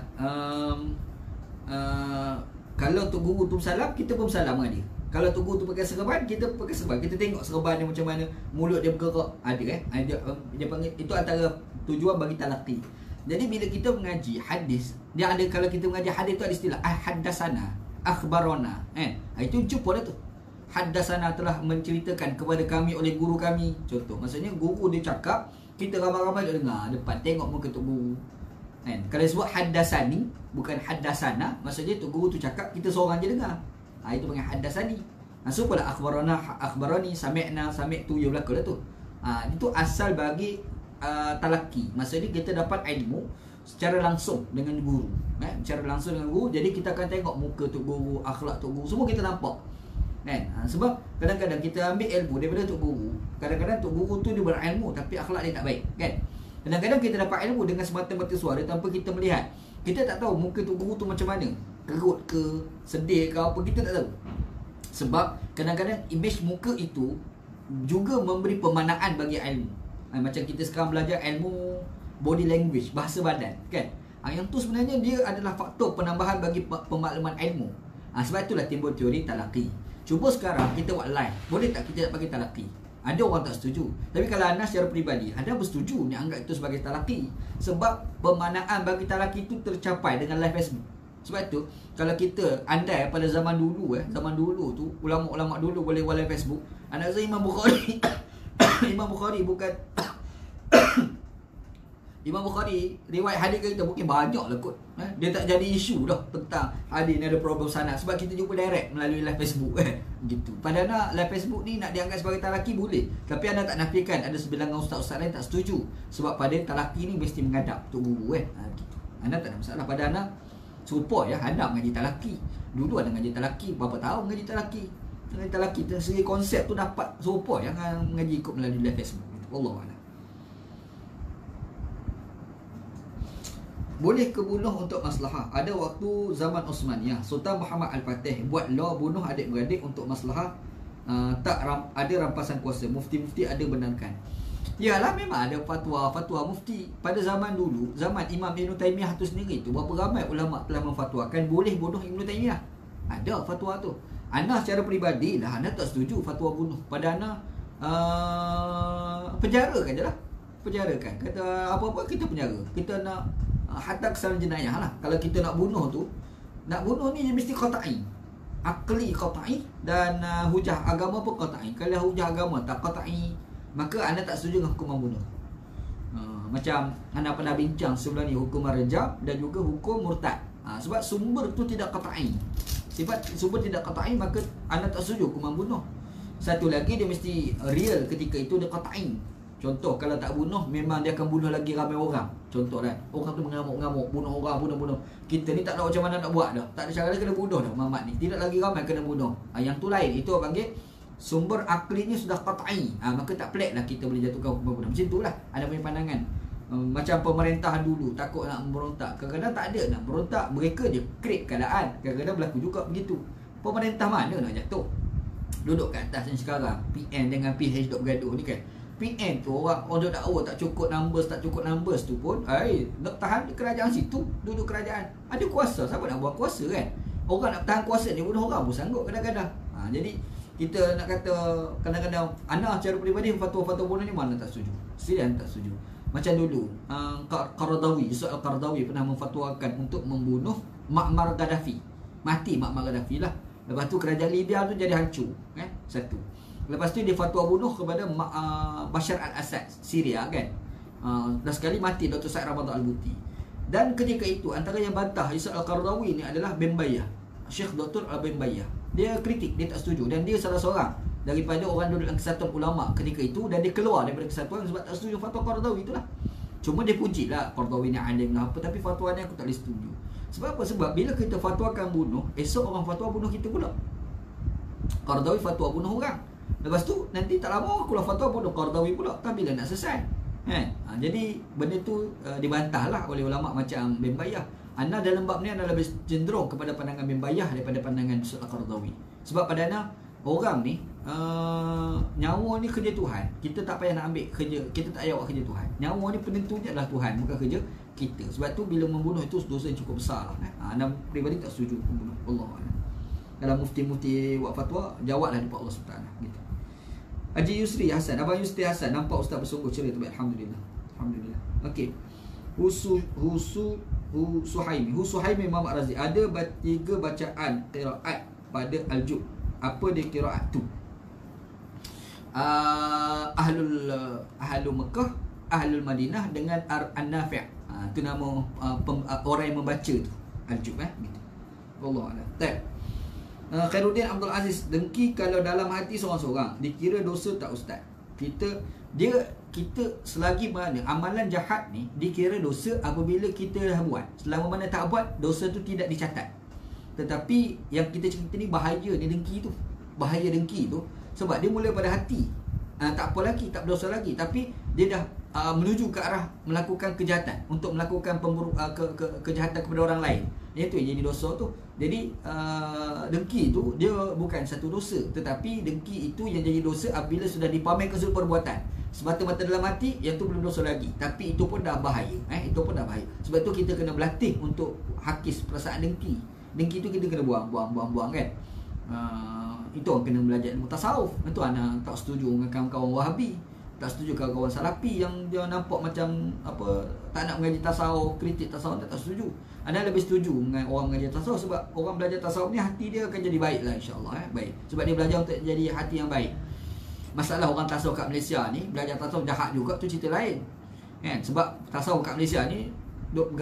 kalau Tok Guru tu bersalam, kita pun bersalam dengan dia. Kalau Tok Guru tu pakai serban, kita pakai serban. Kita tengok serban dia macam mana, mulut dia bergerak, dia panggil, itu antara tujuan bagi talaqi. Jadi bila kita mengaji hadis, dia ada, kalau kita mengaji hadis tu ada istilah haddasana, akhbarona, itu jumpa dah tu. Haddasana telah menceritakan kepada kami oleh guru kami. Contoh, maksudnya guru dia cakap, kita ramai-ramai duk dengar depan, tengok muka Tok Guru. Kalau sebut haddasani, bukan haddasana, maksudnya Tok Guru tu cakap, kita seorang je dengar. Itu panggil haddasani. So pula akhbarona, akhbarani, sami'na, sami'tu, ya berlaku dah tu. Itu asal bagi talaqi. Maksudnya kita dapat ilmu secara langsung dengan guru, secara langsung dengan guru. Jadi kita akan tengok muka Tok Guru, akhlak Tok Guru, semua kita nampak kan. Sebab kadang-kadang kita ambil ilmu daripada Tok Guru, kadang-kadang Tok Guru tu dia berilmu tapi akhlak dia tak baik kan. Kadang-kadang kita dapat ilmu dengan semata-mata suara tanpa kita melihat. Kita tak tahu muka Tok Guru tu macam mana, kerut ke, sedih ke apa, kita tak tahu. Sebab kadang-kadang image muka itu juga memberi pemanaan bagi ilmu. Macam kita sekarang belajar ilmu body language, bahasa badan kan. Yang tu sebenarnya dia adalah faktor penambahan bagi pemakluman ilmu. Sebab itulah timbul teori talaqi. Cuba sekarang kita buat live, boleh tak kita nak bagi talaqi? Ada orang tak setuju. Tapi kalau anda secara peribadi, anda bersetuju ni anggap itu sebagai talaqi. Sebab pemanaan bagi talaqi itu tercapai dengan live Facebook. Sebab itu kalau kita andai pada zaman dulu zaman dulu tu ulama-ulama dulu boleh buat live Facebook. Anda rasa Imam Bukhari Imam Bukhari bukan Imam Bukhari riwayat hadis kita mungkin banyak lah kot. Dia tak jadi isu dah tentang hadis ni ada problem sanad. Sebab kita jumpa direct melalui live Facebook gitu. Pada anda live Facebook ni nak dianggap sebagai talaqi boleh. Tapi anda tak nafikan ada sebilangan ustaz-ustaz lain tak setuju. Sebab pada talaqi ni mesti menghadap Tok Guru gitu. Anda tak ada masalah. Pada anda serupa anda mengaji talaqi. Dulu ada mengaji talaqi, berapa tahun mengaji talaqi. Mengaji talaqi segi konsep tu dapat serupa yang mengaji ikut melalui live Facebook gitu. Wallahualam. Boleh ke bunuh untuk maslahah? Ada waktu zaman Osmaniyah, Sultan Muhammad Al-Fatih buat law bunuh adik-beradik untuk maslahah, ada rampasan kuasa. Mufti-mufti ada benarkan. Yalah, memang ada fatwa mufti. Pada zaman dulu, zaman Imam Ibn Taymiyah tu sendiri tu, berapa ramai ulama telah memfatwakan boleh bunuh Ibn Taymiyah. Ada fatwa tu. Ana secara peribadi lah, ana tak setuju fatwa bunuh. Pada ana penjarakan je lah. Penjarakan. Kata apa-apa kita penjara. Kita nak hatta kesalahan jenayah lah. Kalau kita nak bunuh tu, nak bunuh ni mesti qata'i. Akli qata'i dan hujah agama pun qata'i. Kalau hujah agama tak qata'i, maka anda tak setuju dengan hukuman bunuh. Macam anda pernah bincang sebelum ni hukuman rejam dan juga hukum murtad. Sebab sumber tu tidak qata'i. Sebab sumber tidak qata'i, maka anda tak setuju hukuman bunuh. Satu lagi, dia mesti real ketika itu, dia qata'i. Contoh, kalau tak bunuh, memang dia akan bunuh lagi ramai orang. Contoh kan, orang tu mengamuk-ngamuk, bunuh orang, bunuh. Kita ni tak tahu macam mana nak buat dah. Tak ada cara lain, kena bunuh dah Muhammad ni. Tidak lagi ramai, kena bunuh. Yang tu lain, itu orang panggil sumber aklinya sudah qat'i. Maka tak pelik lah kita boleh jatuhkan hukuman bunuh. Macam itulah ada punya pandangan. Macam pemerintah dulu takut nak memberontak, kadang-kadang tak ada nak berontak, mereka je create keadaan. Kadang-kadang berlaku juga begitu. Pemerintah mana nak jatuh? Duduk kat atas ni sekarang, PN dengan PH duk bergaduh ni kan. PN tu orang dakwa tak cukup numbers tu pun nak tahan kerajaan situ, duduk kerajaan. Ada kuasa, siapa nak buat kuasa kan? Orang nak tahan kuasa ni, bunuh orang pun sanggup kadang-kadang. Jadi kita nak kata kadang-kadang ana secara peribadi fatwa-fatwa bunuh ni mana tak setuju. Serius tak setuju. Macam dulu Qaradawi, Yusuf Al-Qaradawi pernah memfatwakan untuk membunuh Muammar Gaddafi. Mati Muammar Gaddafi lah. Lepas tu kerajaan Libya tu jadi hancur, satu. Lepas tu dia fatwa bunuh kepada Bashar al-Assad, Syria kan. Dan sekali mati Dr. Said Ramadan Al-Buti. Dan ketika itu antara yang bantah Yusuf Al-Qaradawi ni adalah Ben Bayyah, Syekh Dr. Ben Bayyah. Dia kritik, dia tak setuju, dan dia salah seorang daripada orang duduk dalam kesatuan ulama ketika itu, dan dia keluar daripada kesatuan sebab tak setuju fatwa Qaradawi itulah. Cuma dia puji lah Qaradawi ni alim lah apa, tapi fatwa ni aku tak boleh setuju. Sebab apa? Sebab bila kita fatwakan bunuh, esok orang fatwa bunuh kita pula. Qaradawi fatwa bunuh orang, lepas tu nanti tak lama aku lah fatwa bunuh Qaradawi pula. Tapi bila nak selesai jadi benda tu dibantah lah oleh ulama macam Ben Bayyah. Ana dalam bab ni anda lebih cenderung kepada pandangan Ben Bayyah daripada pandangan Yusuf Al-Qaradawi. Sebab pada ana orang ni nyawa ni kerja Tuhan. Kita tak payah nak ambil kerja, kita tak payah buat kerja Tuhan. Nyawa ni penentunya adalah Tuhan, bukan kerja kita. Sebab tu bila membunuh itu dosa yang cukup besar lah. Anda peribadi tak setuju membunuh. Allah. Kalau mufti-mufti buat fatwa, jawablah dekat Allah SWT gitu. Haji Yusri Hasan, Abang Yusri Hasan, nampak ustaz bersungguh ceria tu. Alhamdulillah. Alhamdulillah. Okey. Suhaimi Imam Razi ada 3 bacaan qiraat pada Al-Jud. Apa dia qiraat tu? Ahlul Mekah, Ahlul Madinah dengan An-Nafi'. Tu nama orang yang membaca tu Al-Jud gitu. Wallahu a'lam. Khairuddin Abdul Aziz, dengki kalau dalam hati seorang-seorang dikira dosa tak ustaz? Kita selagi mana amalan jahat ni dikira dosa apabila kita dah buat. Selama mana tak buat, dosa tu tidak dicatat. Tetapi yang kita cerita ni bahaya ni dengki tu. Bahaya dengki tu sebab dia mula pada hati. Tak apa lagi, tak berdosa lagi, tapi dia dah menuju ke arah melakukan kejahatan, untuk melakukan kejahatan kepada orang lain. Itu yang jadi dosa tu. Jadi dengki tu dia bukan satu dosa, tetapi dengki itu yang jadi dosa apabila sudah dipamerkan satu perbuatan semata-mata dalam hati, yang tu belum dosa lagi, tapi itu pun dah bahaya. Itu pun dah bahaya. Sebab tu kita kena berlatih untuk hakis perasaan dengki. Dengki tu kita kena buang kan. Itu orang kena belajar ilmu tasawuf. Itu anak tak setuju dengan kawan-kawan Wahabi, tak setuju kawan-kawan Salafi yang dia nampak macam apa, tak nak mengaji tasawuf, kritik tasawuf, tak setuju. Anda lebih setuju dengan orang mengaji tasawuf, sebab orang belajar tasawuf ni hati dia akan jadi baik lah, insya-Allah baik. Sebab dia belajar untuk jadi hati yang baik. Masalah orang tasawuf kat Malaysia ni belajar tasawuf jahat juga, tu cerita lain. Kan? Sebab tasawuf kat Malaysia ni duk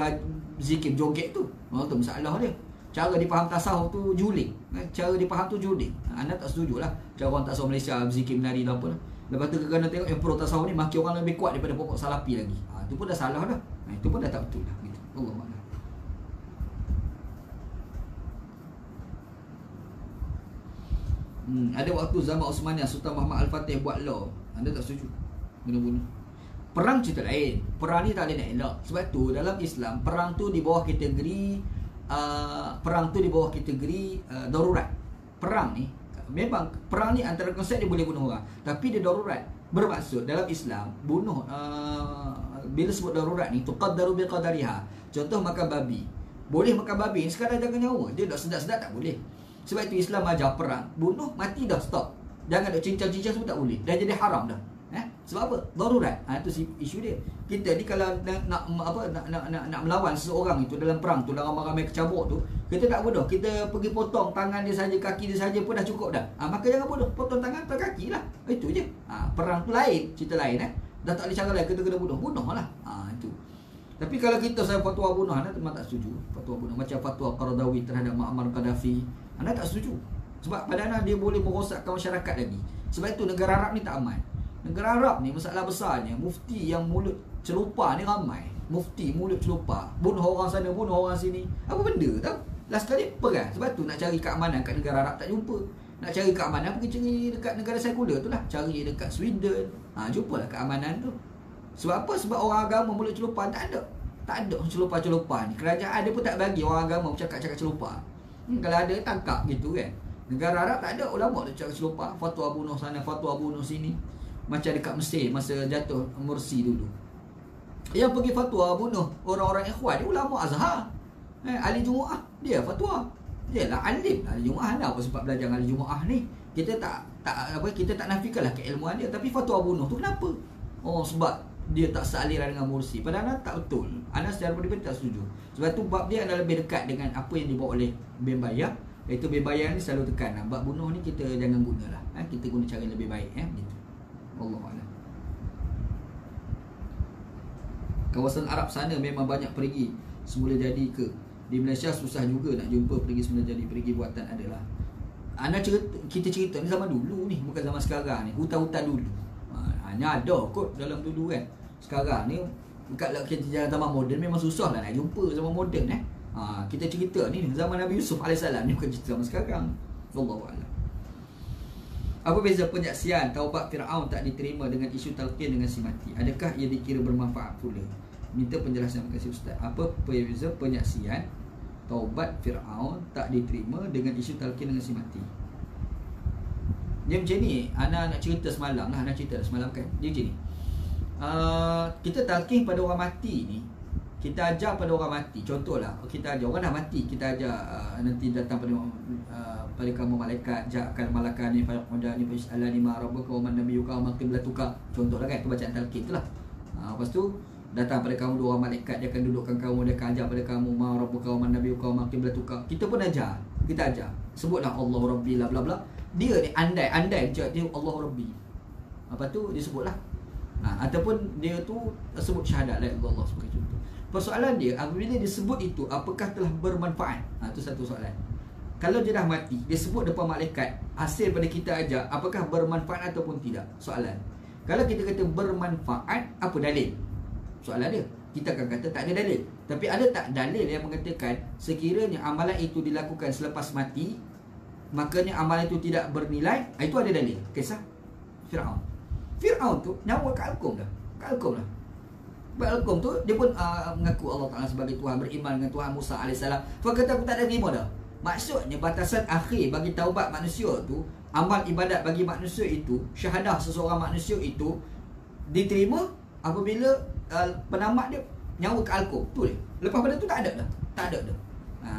zikir joget tu. Tu masalah dia. Cara dipaham tasawuf tu juling. Cara dipaham tu juling. Anda tak setuju lah cara orang tasawuf Malaysia berzikir menari dan apa. Lepas tu kena tengok yang pro tasawuf ni maki orang lebih kuat daripada pokok Salafi lagi. Itu pun dah salah dah. Itu pun dah tak betul dah gitu. Allah Allah. Ada waktu zaman Osmaniyah Sultan Muhammad Al-Fatih buat law. Anda tak setuju bunuh-bunuh. Perang cerita lain. Perang ni tak boleh nak elak. Sebab tu dalam Islam perang tu di bawah kategori darurat. Perang ni memang, perang ni antara konsep dia boleh bunuh orang, tapi dia darurat. Bermaksud dalam Islam bunuh bila sebut darurat ni tuqaddaru biqadariha. Contoh makan babi. Boleh makan babi sekadar jaga nyawa. Dia dah sedap-sedap tak boleh. Sebab itu Islam ajar perang, bunuh mati dah stop. Jangan ada cincang-cincang semua tak boleh. Dah jadi haram dah. Sebab apa? Darurat. Itu isu dia. Kita ni kalau nak melawan seseorang itu dalam perang tu, dalam ramai-ramai kecabuk tu, kita tak bodoh. Kita pergi potong tangan dia saja, kaki dia saja pun dah cukup dah. Maka jangan bodoh. Potong tangan atau kaki lah. Itu je. Perang tu lain, cerita lain. Dah tak ada cara lain, kita kena bunuh. Bunuh lah. Itu. Tapi kalau kita saya fatwa bunuh, anda memang tak setuju. Fatwa bunuh macam fatwa Qaradawi terhadap Muammar Gaddafi, anda tak setuju. Sebab pada anda dia boleh merosakkan masyarakat lagi. Sebab itu negara Arab ni tak aman. Negara Arab ni masalah besarnya, mufti yang mulut celupa ni ramai. Mufti mulut celupa, bunuh orang sana, bunuh orang sini. Apa benda tahu? Last kali perang. Sebab tu nak cari keamanan kat negara Arab tak jumpa. Nak cari keamanan pergi cari dekat negara sekular tu lah. Cari dekat Sweden. Jumpalah keamanan tu. Sebab apa? Sebab orang agama mulut celupa tak ada. Tak ada celupa-celupa ni. Kerajaan dia pun tak bagi orang agama bercakap-cakap celupa. Kalau ada tangkap gitu kan. Negara Arab tak ada ulama dia cakap celupa. Fatwa bunuh sana, fatwa bunuh sini. Macam dekat Mesir masa jatuh Morsi dulu. Yang pergi fatwa bunuh orang-orang ikhwan dia ulama Azhar. Ahli Jumaah dia fatwa. Dia lah alim ahli Jumaah lah. Apa sebab belajar ahli Jumaah ni? Kita kita tak nafikanlah keilmuan dia, tapi fatwa bunuh tu kenapa? Sebab dia tak sealiran dengan Morsi. Padahal tak betul. Anda secara peribadi tak setuju. Sebab tu bab dia adalah lebih dekat dengan apa yang dibawa oleh Ben Bayar. Iaitu Ben Bayar ni selalu tekan. Bab bunuh ni kita jangan gunalah. Kita guna cara yang lebih baik. Gitu. Wallahualam. Kawasan Arab sana memang banyak perigi semula jadi ke. Di Malaysia susah juga nak jumpa perigi semula jadi. Perigi buatan adalah. Kita cerita ni zaman dulu ni, bukan zaman sekarang ni. Hutan-hutan dulu. Hanya ada kot dalam dulu kan. Sekarang ni kalau kita jalan zaman moden memang susah lah nak jumpa zaman moden kita cerita ni zaman Nabi Yusuf AS ni, bukan cerita zaman sekarang. Wallahualam. Apa beza penyaksian taubat Fir'aun tak diterima dengan isu talqin dengan si mati? Adakah ia dikira bermanfaat pula? Minta penjelasan, terima kasih Ustaz. Apa beza penyaksian taubat Fir'aun tak diterima dengan isu talqin dengan si mati? Dia macam ni, Ana nak cerita semalam lah. Ana cerita semalam kan. Dia macam ni, kita talqin pada orang mati ni, kita ajar pada orang mati. Contohlah, kita ajar orang dah mati, kita ajar nanti datang pada kamu malaikat, ja'akal malakani fayaqudani fayas'alani ma rabbuka wa man nabiyyuka wa ma qiblatuka. Contohlah kan, itu bacaan talqin tu lah. Lepas tu datang pada kamu dua orang malaikat, dia akan dudukkan kamu, dia akan ajar pada kamu ma rabbuka wa man nabiyyuka wa ma qiblatuka. Kita pun ajar, kita ajar. Sebutlah Allah Rabbi lah bla bla. Dia ni andai dia Allah Rabbi. Apa tu dia sebutlah. Ataupun dia tu sebut syahadat la ilaha illallah sebagai contoh. Persoalan dia, apabila dia sebut itu, apakah telah bermanfaat? Itu satu soalan. Kalau dia dah mati, dia sebut depan malaikat, hasil pada kita ajar, apakah bermanfaat ataupun tidak? Soalan. Kalau kita kata bermanfaat, apa dalil? Soalan dia. Kita akan kata tak ada dalil. Tapi ada tak dalil yang mengatakan sekiranya amalan itu dilakukan selepas mati, makanya amalan itu tidak bernilai? Itu ada dalil. Kisah Fir'aun. Fir'aun tu nyawa Ka'alkum dah. Ka'alkum lah. Ka'alkum tu dia pun mengaku Allah Ta'ala sebagai Tuhan, beriman dengan Tuhan Musa AS. Dia kata aku tak ada terima dah. Maksudnya batasan akhir bagi taubat manusia tu, amal ibadat bagi manusia itu, syahadah seseorang manusia itu diterima apabila penamat dia nyawa Ka'alkum. Tu dia. Lepas pada tu tak ada dah. Tak ada dah.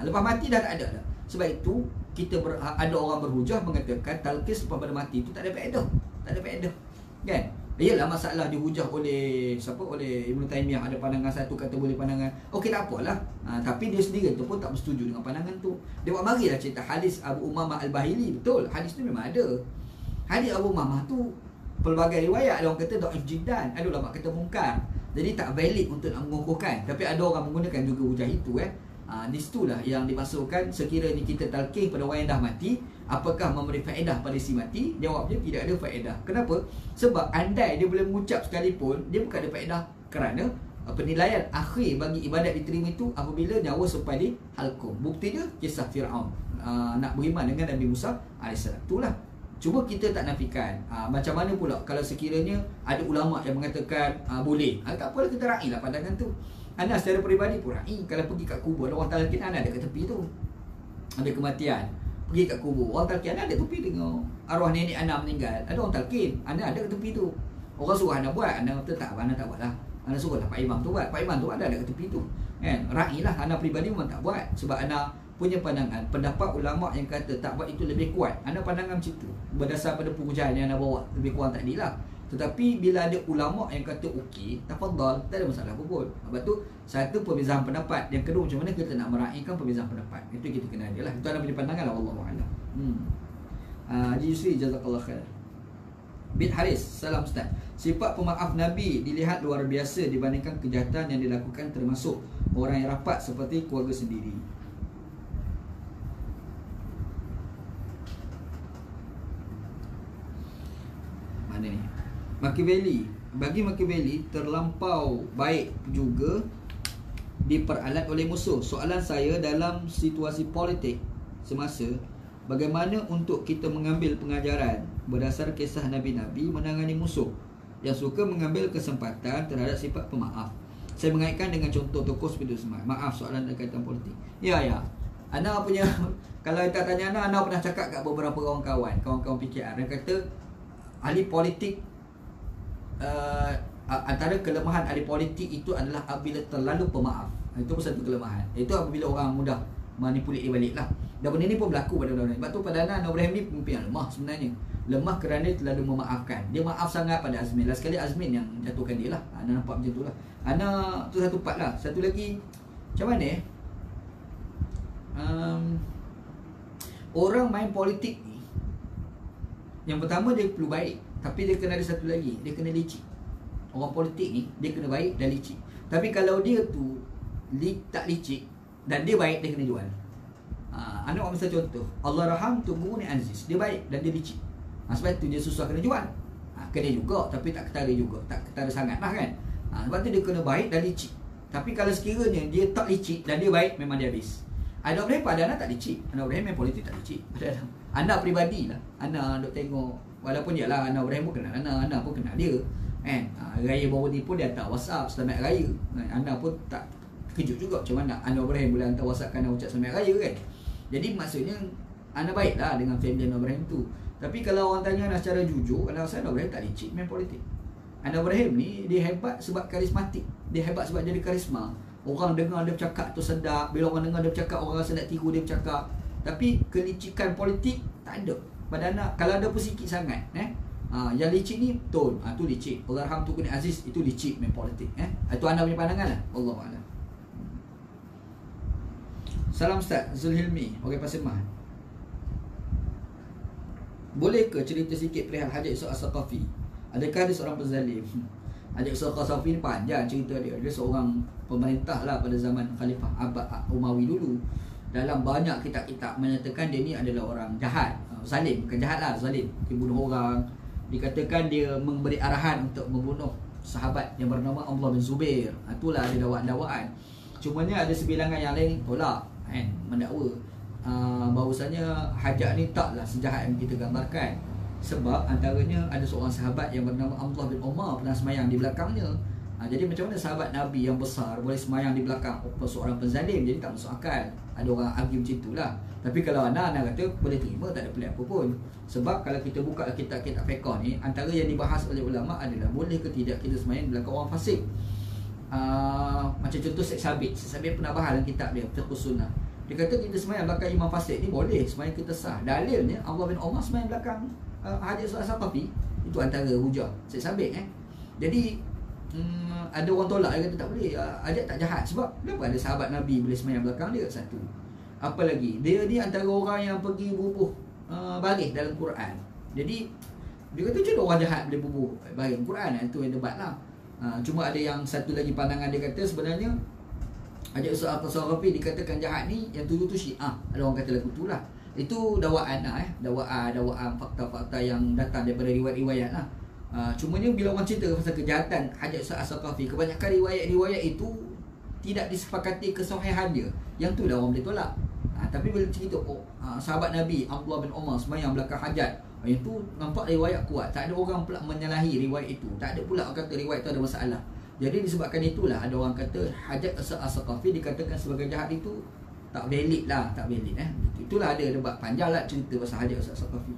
Lepas mati dah tak ada dah. Sebab itu kita ada orang berhujah mengatakan talqis lepas pada mati itu tak ada faedah. Tak ada faedah. Kan? Ialah masalah dihujah oleh siapa? Oleh Ibn Taymiyah. Ada pandangan satu kata boleh pandangan. Okey tak apalah. Tapi dia sendiri tu pun tak bersetuju dengan pandangan tu. Dia buat marilah cerita hadis Abu Umamah Al-Bahili. Betul. Hadis tu memang ada. Hadis Abu Umamah tu pelbagai riwayat. Ada orang kata dhaif jiddan. Ada ulama kata mungkar. Jadi tak valid untuk nak mengukuhkan. Tapi ada orang menggunakan juga hujah itu di situlah yang dimasukkan sekiranya kita talqin pada orang yang dah mati, apakah memberi faedah pada si mati? Jawabnya tidak ada faedah. Kenapa? Sebab andai dia boleh mengucap sekalipun, dia bukan ada faedah. Kerana penilaian akhir bagi ibadat diterima itu apabila nyawa sampai di halkum. Buktinya kisah Fir'aun nak beriman dengan Nabi Musa AS. Itulah. Cuba kita tak nafikan. Macam mana pula kalau sekiranya ada ulama yang mengatakan boleh. Tak apalah, kita raihlah pandangan tu. Anda secara peribadi pun raih. Kalau pergi kat kubur, orang talqin, anda ada kat tepi tu. Ada kematian, pergi kat kubur, orang talqin, anda ada tepi tengok. Arwah nenek anda meninggal, ada orang talqin, anda ada kat tepi tu. Orang suruh anda buat, anda kata tak, anda tak buat lah. Anda suruh lah Pak Imam tu buat. Pak Imam tu ada kat tepi tu, kan? Railah, anda peribadi memang tak buat. Sebab anda punya pandangan, pendapat ulama yang kata tak buat itu lebih kuat. Anda pandangan macam tu berdasar pada pengujian yang anda bawa lebih kurang tadi lah. Tetapi bila ada ulama yang kata okey, tafadhal, tak ada masalah apa pun. Sebab tu satu perbezaan pendapat, yang kedua macam mana kita nak meraihkan perbezaan pendapat. Itu kita kena ada lah. Itu anda punya pandangan lah, wallahu a'lam. Haji Yusri, jazakallah khair. Bin Haris, salam Ustaz. Sifat pemaaf Nabi dilihat luar biasa dibandingkan kejahatan yang dilakukan termasuk orang yang rapat seperti keluarga sendiri. Mana ni? Bagi Machiavelli terlampau baik juga diperalat oleh musuh. Soalan saya, dalam situasi politik semasa, bagaimana untuk kita mengambil pengajaran berdasar kisah Nabi-Nabi menangani musuh yang suka mengambil kesempatan terhadap sifat pemaaf? Saya mengaitkan dengan contoh tokoh seperti Usman. Maaf, soalan berkaitan politik. Ya. Ana punya kalau kita tanya Ana pernah cakap kat beberapa kawan-kawan PKR, dia kata ahli politik, antara kelemahan ahli politik itu adalah apabila terlalu pemaaf. Itu pun satu kelemahan. Itu apabila orang mudah manipulit dia balik lah. Dan benda ni pun berlaku pada orang lain. Sebab tu pada Ana Ibrahim ni pemimpin yang lemah sebenarnya. Lemah kerana terlalu memaafkan. Dia maaf sangat pada Azmin. Last sekali Azmin yang jatuhkan dia lah. Ana nampak macam tu lah. Ana tu satu part lah. Satu lagi, macam mana orang main politik ni, yang pertama dia perlu baik, tapi dia kena ada satu lagi, dia kena licik. Orang politik ni dia kena baik dan licik. Tapi kalau dia tu tak licik dan dia baik, dia kena jual. Anak orang misal contoh, Allah raham Tunku ni Aziz, dia baik dan dia licik. Sebab tu dia susah kena jual. Kena juga, tapi tak ketara juga, tak ketara sangat lah kan. Sebab tu dia kena baik dan licik. Tapi kalau sekiranya dia tak licik dan dia baik, memang dia habis. Anak Ibrahim pada anak tak licik. Anak Ibrahim main politik tak licik. Anak peribadi lah, anak duk tengok. Walaupun dia lah, anak Ibrahim pun kenal anak pun kenal dia, kan. Raya baru ni pun dia hantar WhatsApp selamat raya. Anak pun tak kejut juga macam mana anak Ibrahim boleh hantar WhatsApp kan ucap selamat raya kan. Jadi maksudnya anak baik lah dengan family anak Ibrahim tu. Tapi kalau orang tanya anak secara jujur, anak saya anak Ibrahim tak licik main politik. Anak Ibrahim ni dia hebat sebab karismatik. Dia hebat sebab jadi karisma. Orang dengar dia bercakap tu sedap. Bila orang dengar dia bercakap, orang rasa nak tiru dia bercakap. Tapi kelicikan politik tak ada pada anak. Kalau ada pun sikit sangat. Yang licik ni betul, tu licik. Allahyarham Tunku ni Aziz, itu licik main politik. Itu anak punya pandangan lah. Wallahualam. Salam Ustaz Zulhilmi, orang Pasir Mah. Boleh ke cerita sikit perihal Haji Yusuf As-Saqafi? Adakah dia seorang penzalim? Haji Yusuf As-Saqafi ni panjang cerita dia. Dia seorang pemerintah lah pada zaman Khalifah Umawi dulu. Dalam banyak kitab-kitab menyatakan dia ni adalah orang jahat, zalim, bukan jahat lah, zalim. Dia bunuh orang. Dikatakan dia memberi arahan untuk membunuh sahabat yang bernama Abdullah bin Zubair. Itulah ada dakwaan-dakwaan. Cumanya ada sebilangan yang lain tolak, mendakwa bahawasanya Hajjaj ni taklah sejahat yang kita gambarkan. Sebab antaranya ada seorang sahabat yang bernama Abdullah bin Umar pernah semayang di belakangnya. Jadi macam mana sahabat Nabi yang besar boleh semayang di belakang seorang penzalim? Jadi tak masuk akal. Ada orang argue macam itulah. Tapi kalau anak kata boleh terima, tak ada pelik apa pun. Sebab kalau kita buka kitab-kitab fiqh ni, antara yang dibahas oleh ulama adalah boleh ke tidak kita semayang di belakang orang fasik. Macam contoh Syekh Sabit pernah bahas dalam kitab dia Fiqh Sunnah. Dia kata kita semayang belakang imam fasik ni boleh, semayang kita sah. Dalilnya Abdullah bin Umar semayang belakang Haji Yusuf As-Saqafi. Itu antara hujah Syekh Sabit. Jadi ada orang tolak, dia kata tak boleh. Hajjaj tak jahat. Sebab kenapa ada sahabat Nabi boleh semayang belakang dia? Satu. Apa lagi? Dia antara orang yang pergi bubuh baris dalam Quran. Jadi dia kata macam mana orang jahat boleh bubuh baris Quran? Itu yang debat lah. Cuma ada yang satu lagi pandangan, dia kata sebenarnya Haji Yusuf As-Saqafi dikatakan jahat ni yang tuju tu Syiah. Ada orang kata lagu tu lah. Itu dakwaan dakwaan fakta-fakta yang datang daripada riwayat-riwayat lah. Cumanya bila orang cerita pasal kejahatan Haji Yusuf As-Saqafi, kebanyakan riwayat-riwayat itu tidak disepakati kesahihan dia. Yang tu lah orang boleh tolak. Tapi bila cerita sahabat Nabi Abdullah bin Umar semayang belakang Hajjaj, yang tu nampak riwayat kuat. Tak ada orang pula menyalahi riwayat itu. Tak ada pula orang kata riwayat itu ada masalah. Jadi disebabkan itulah ada orang kata Haji Yusuf As-Saqafi dikatakan sebagai jahat itu tak valid lah, tak valid. Itulah ada debat panjang lah cerita pasal Haji Yusuf As-Saqafi.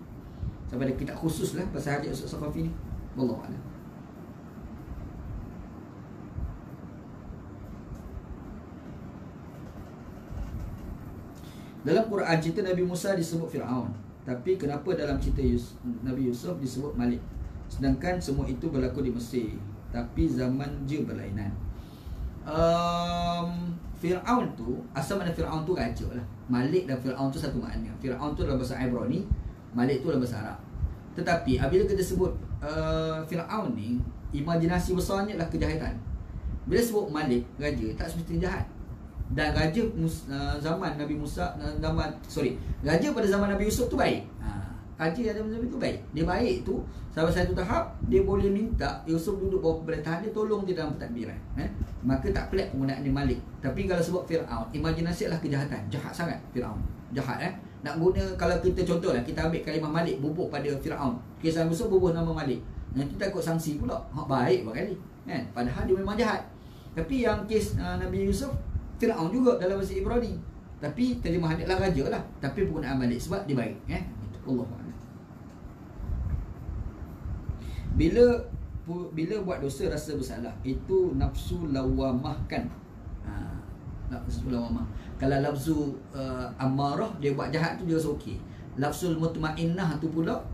Sampai ada kitab khusus lah pasal Haji Yusuf As-Saqafi ni. Wallahualam. Dalam Quran cerita Nabi Musa disebut Fir'aun, tapi kenapa dalam cerita Nabi Yusuf disebut Malik? Sedangkan semua itu berlaku di Mesir, tapi zaman je berlainan. Fir'aun tu, asal mana Fir'aun tu raja lah. Malik dan Fir'aun tu satu makna. Fir'aun tu dalam bahasa Ibrani, Malik tu dalam bahasa Arab. Tetapi apabila kita sebut Fir'aun ni, imajinasi besarnya adalah kejahatan. Bila sebut Malik, raja, tak semestinya jahat. Dan raja zaman Nabi Musa, raja pada zaman Nabi Yusuf tu baik. Raja yang zaman Nabi tu baik. Dia baik tu sampai satu tahap dia boleh minta Yusuf duduk bawah pemerintahan dia, tolong dia dalam pentadbiran. Maka tak pelik penggunaan dia Malik. Tapi kalau sebut Fir'aun, imajinasi adalah kejahatan. Jahat sangat Fir'aun. Jahat Nak guna, kalau kita contohlah, kita ambil kalimah Malik bubuh pada Fir'aun. Kisah Yusuf bubuh nama Malik. Nanti takut sanksi pula. Baik berkali. Padahal dia memang jahat. Tapi yang kes Nabi Yusuf, Fir'aun juga dalam bahasa Ibrani. Tapi terjemahan dia lah raja lah. Tapi penggunaan Malik sebab dia baik. Allahuakbar. Bila buat dosa rasa bersalah, itu nafsu lawamah kan. Nafsu lawamah. Kalau nafsu amarah, dia buat jahat tu dia rasa okey. Nafsul mutmainnah tu pula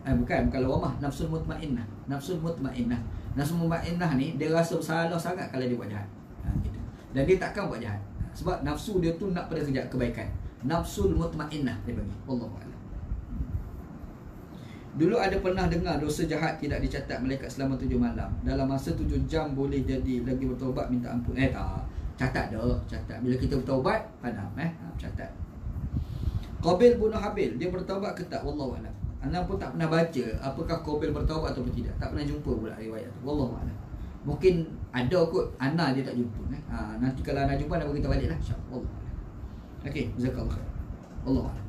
bukan lawamah, nafsul mutmainnah. Nafsul mutmainnah ni dia rasa bersalah sangat kalau dia buat jahat. Gitu. Dan dia takkan buat jahat. Sebab nafsu dia tu nak pada kerja kebaikan. Nafsul mutmainnah dia panggil. Wallahualam. Dulu ada pernah dengar dosa jahat tidak dicatat malaikat selama 7 malam. Dalam masa 7 jam boleh jadi lagi bertaubat minta ampun. Tak. Catat dah. Catat. Bila kita bertaubat, padam. Catat. Qabil bunuh Habil. Dia bertaubat ke tak? Wallahualam. Anda pun tak pernah baca apakah Qabil bertaubat atau tidak. Tak pernah jumpa pula riwayat tu. Wallahualam. Mungkin ada kot. Ana dia tak jumpa. Nanti kalau Ana jumpa, Ana beritahu balik lah. InsyaAllah. Wallahualam. Okey. Jazakallah khair. Wallahualam.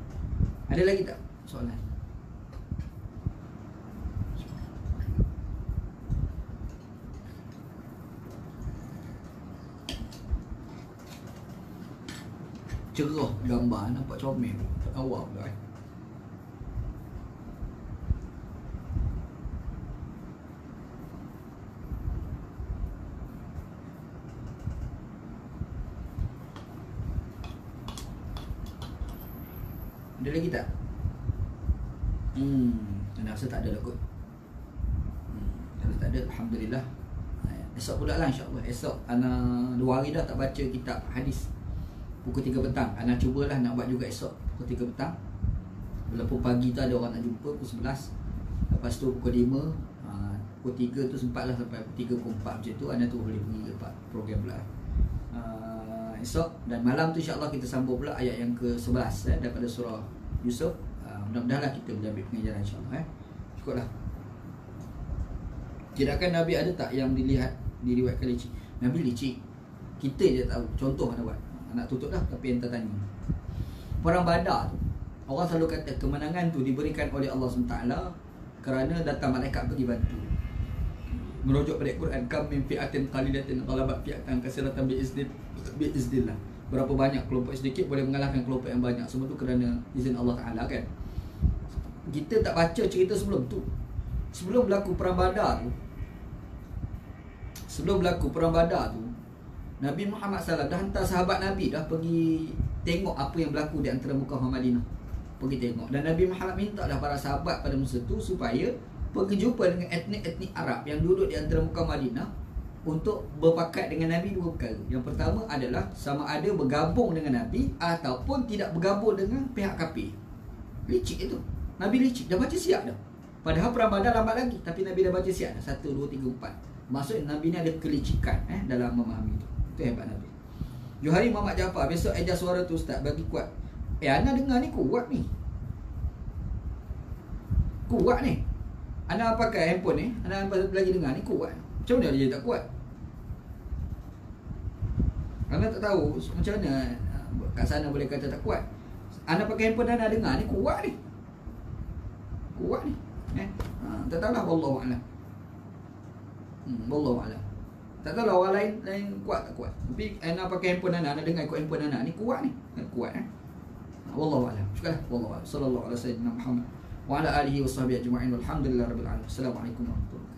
Ada lagi tak soalan? Cerah gambar, nampak comel. Awal pula Ada lagi tak? Saya rasa tak ada lah kot. Kalau tak ada, Alhamdulillah. Esok pula lah insyaAllah. Esok Ana 2 hari dah tak baca kitab hadis. Pukul 3 petang. Ana cubalah nak buat juga esok pukul 3 petang. Walaupun pagi tu ada orang nak jumpa pukul 11. Lepas tu pukul 5, pukul 3 tu sempatlah sampai pukul 3, pukul 4 macam tu. Ana tu boleh pergi lepas program pula. Esok dan malam tu insyaAllah kita sambung pula ayat yang ke-11 daripada surah Yusuf. Mudah-mudahan lah kita boleh ambil pengajaran insyaAllah. Cukuplah. Tidakkan Nabi ada tak yang diriwayatkan licik? Nabi licik. Kita je tahu. Contoh mana buat. Nak tutup dah, tapi ente tanya. Perang Badar tu, orang selalu kata kemenangan tu diberikan oleh Allah SWT kerana datang malaikat pergi bantu. Merujuk pada Quran, kam min fi'atin qalilatin ghalabat fi'atan katsiratan biiznillah. Berapa banyak kelompok sedikit boleh mengalahkan kelompok yang banyak. Semua tu kerana izin Allah Taala kan. Kita tak baca cerita sebelum tu. Sebelum berlaku perang Badar tu, Nabi Muhammad SAW dah hantar sahabat Nabi dah pergi tengok apa yang berlaku di antara Mekah dan Madinah. Pergi tengok. Dan Nabi Muhammad minta dah para sahabat pada masa tu supaya pergi jumpa dengan etnik-etnik Arab yang duduk di antara Mekah Madinah untuk berpakat dengan Nabi 2 perkara. Yang pertama adalah sama ada bergabung dengan Nabi ataupun tidak bergabung dengan pihak kafir. Licik itu. Nabi licik. Dah baca siap dah. Padahal perang Badar lambat lagi. Tapi Nabi dah baca siap dah. 1, 2, 3, 4. Maksud Nabi ni ada kelicikan dalam memahami itu. Itu hebat Nabi. Johari Muhammad Jaafar, besok ejar suara tu ustaz bagi kuat. Ana dengar ni kuat ni. Kuat ni. Ana pakai handphone ni, ana lagi dengar ni kuat. Macam mana dia tak kuat? Ana tak tahu macam mana kat sana boleh kata tak kuat. Ana pakai handphone ana dengar ni kuat ni. Kuat ni. Tak tahulah wallahu a'lam. Wallahu a'lam. Tak tahu lah orang lain kuat tak kuat. Tapi Ana pakai handphone Ana dengar ikut handphone Ana ni kuat ni. Kuat Wallahu a'lam. Cukuplah. Wallahu a'lam. Sallallahu alaihi wasallam Muhammad wa ala alihi washabihi ajma'in. Walhamdulillahirabbil alamin. Assalamualaikum warahmatullahi wabarakatuh.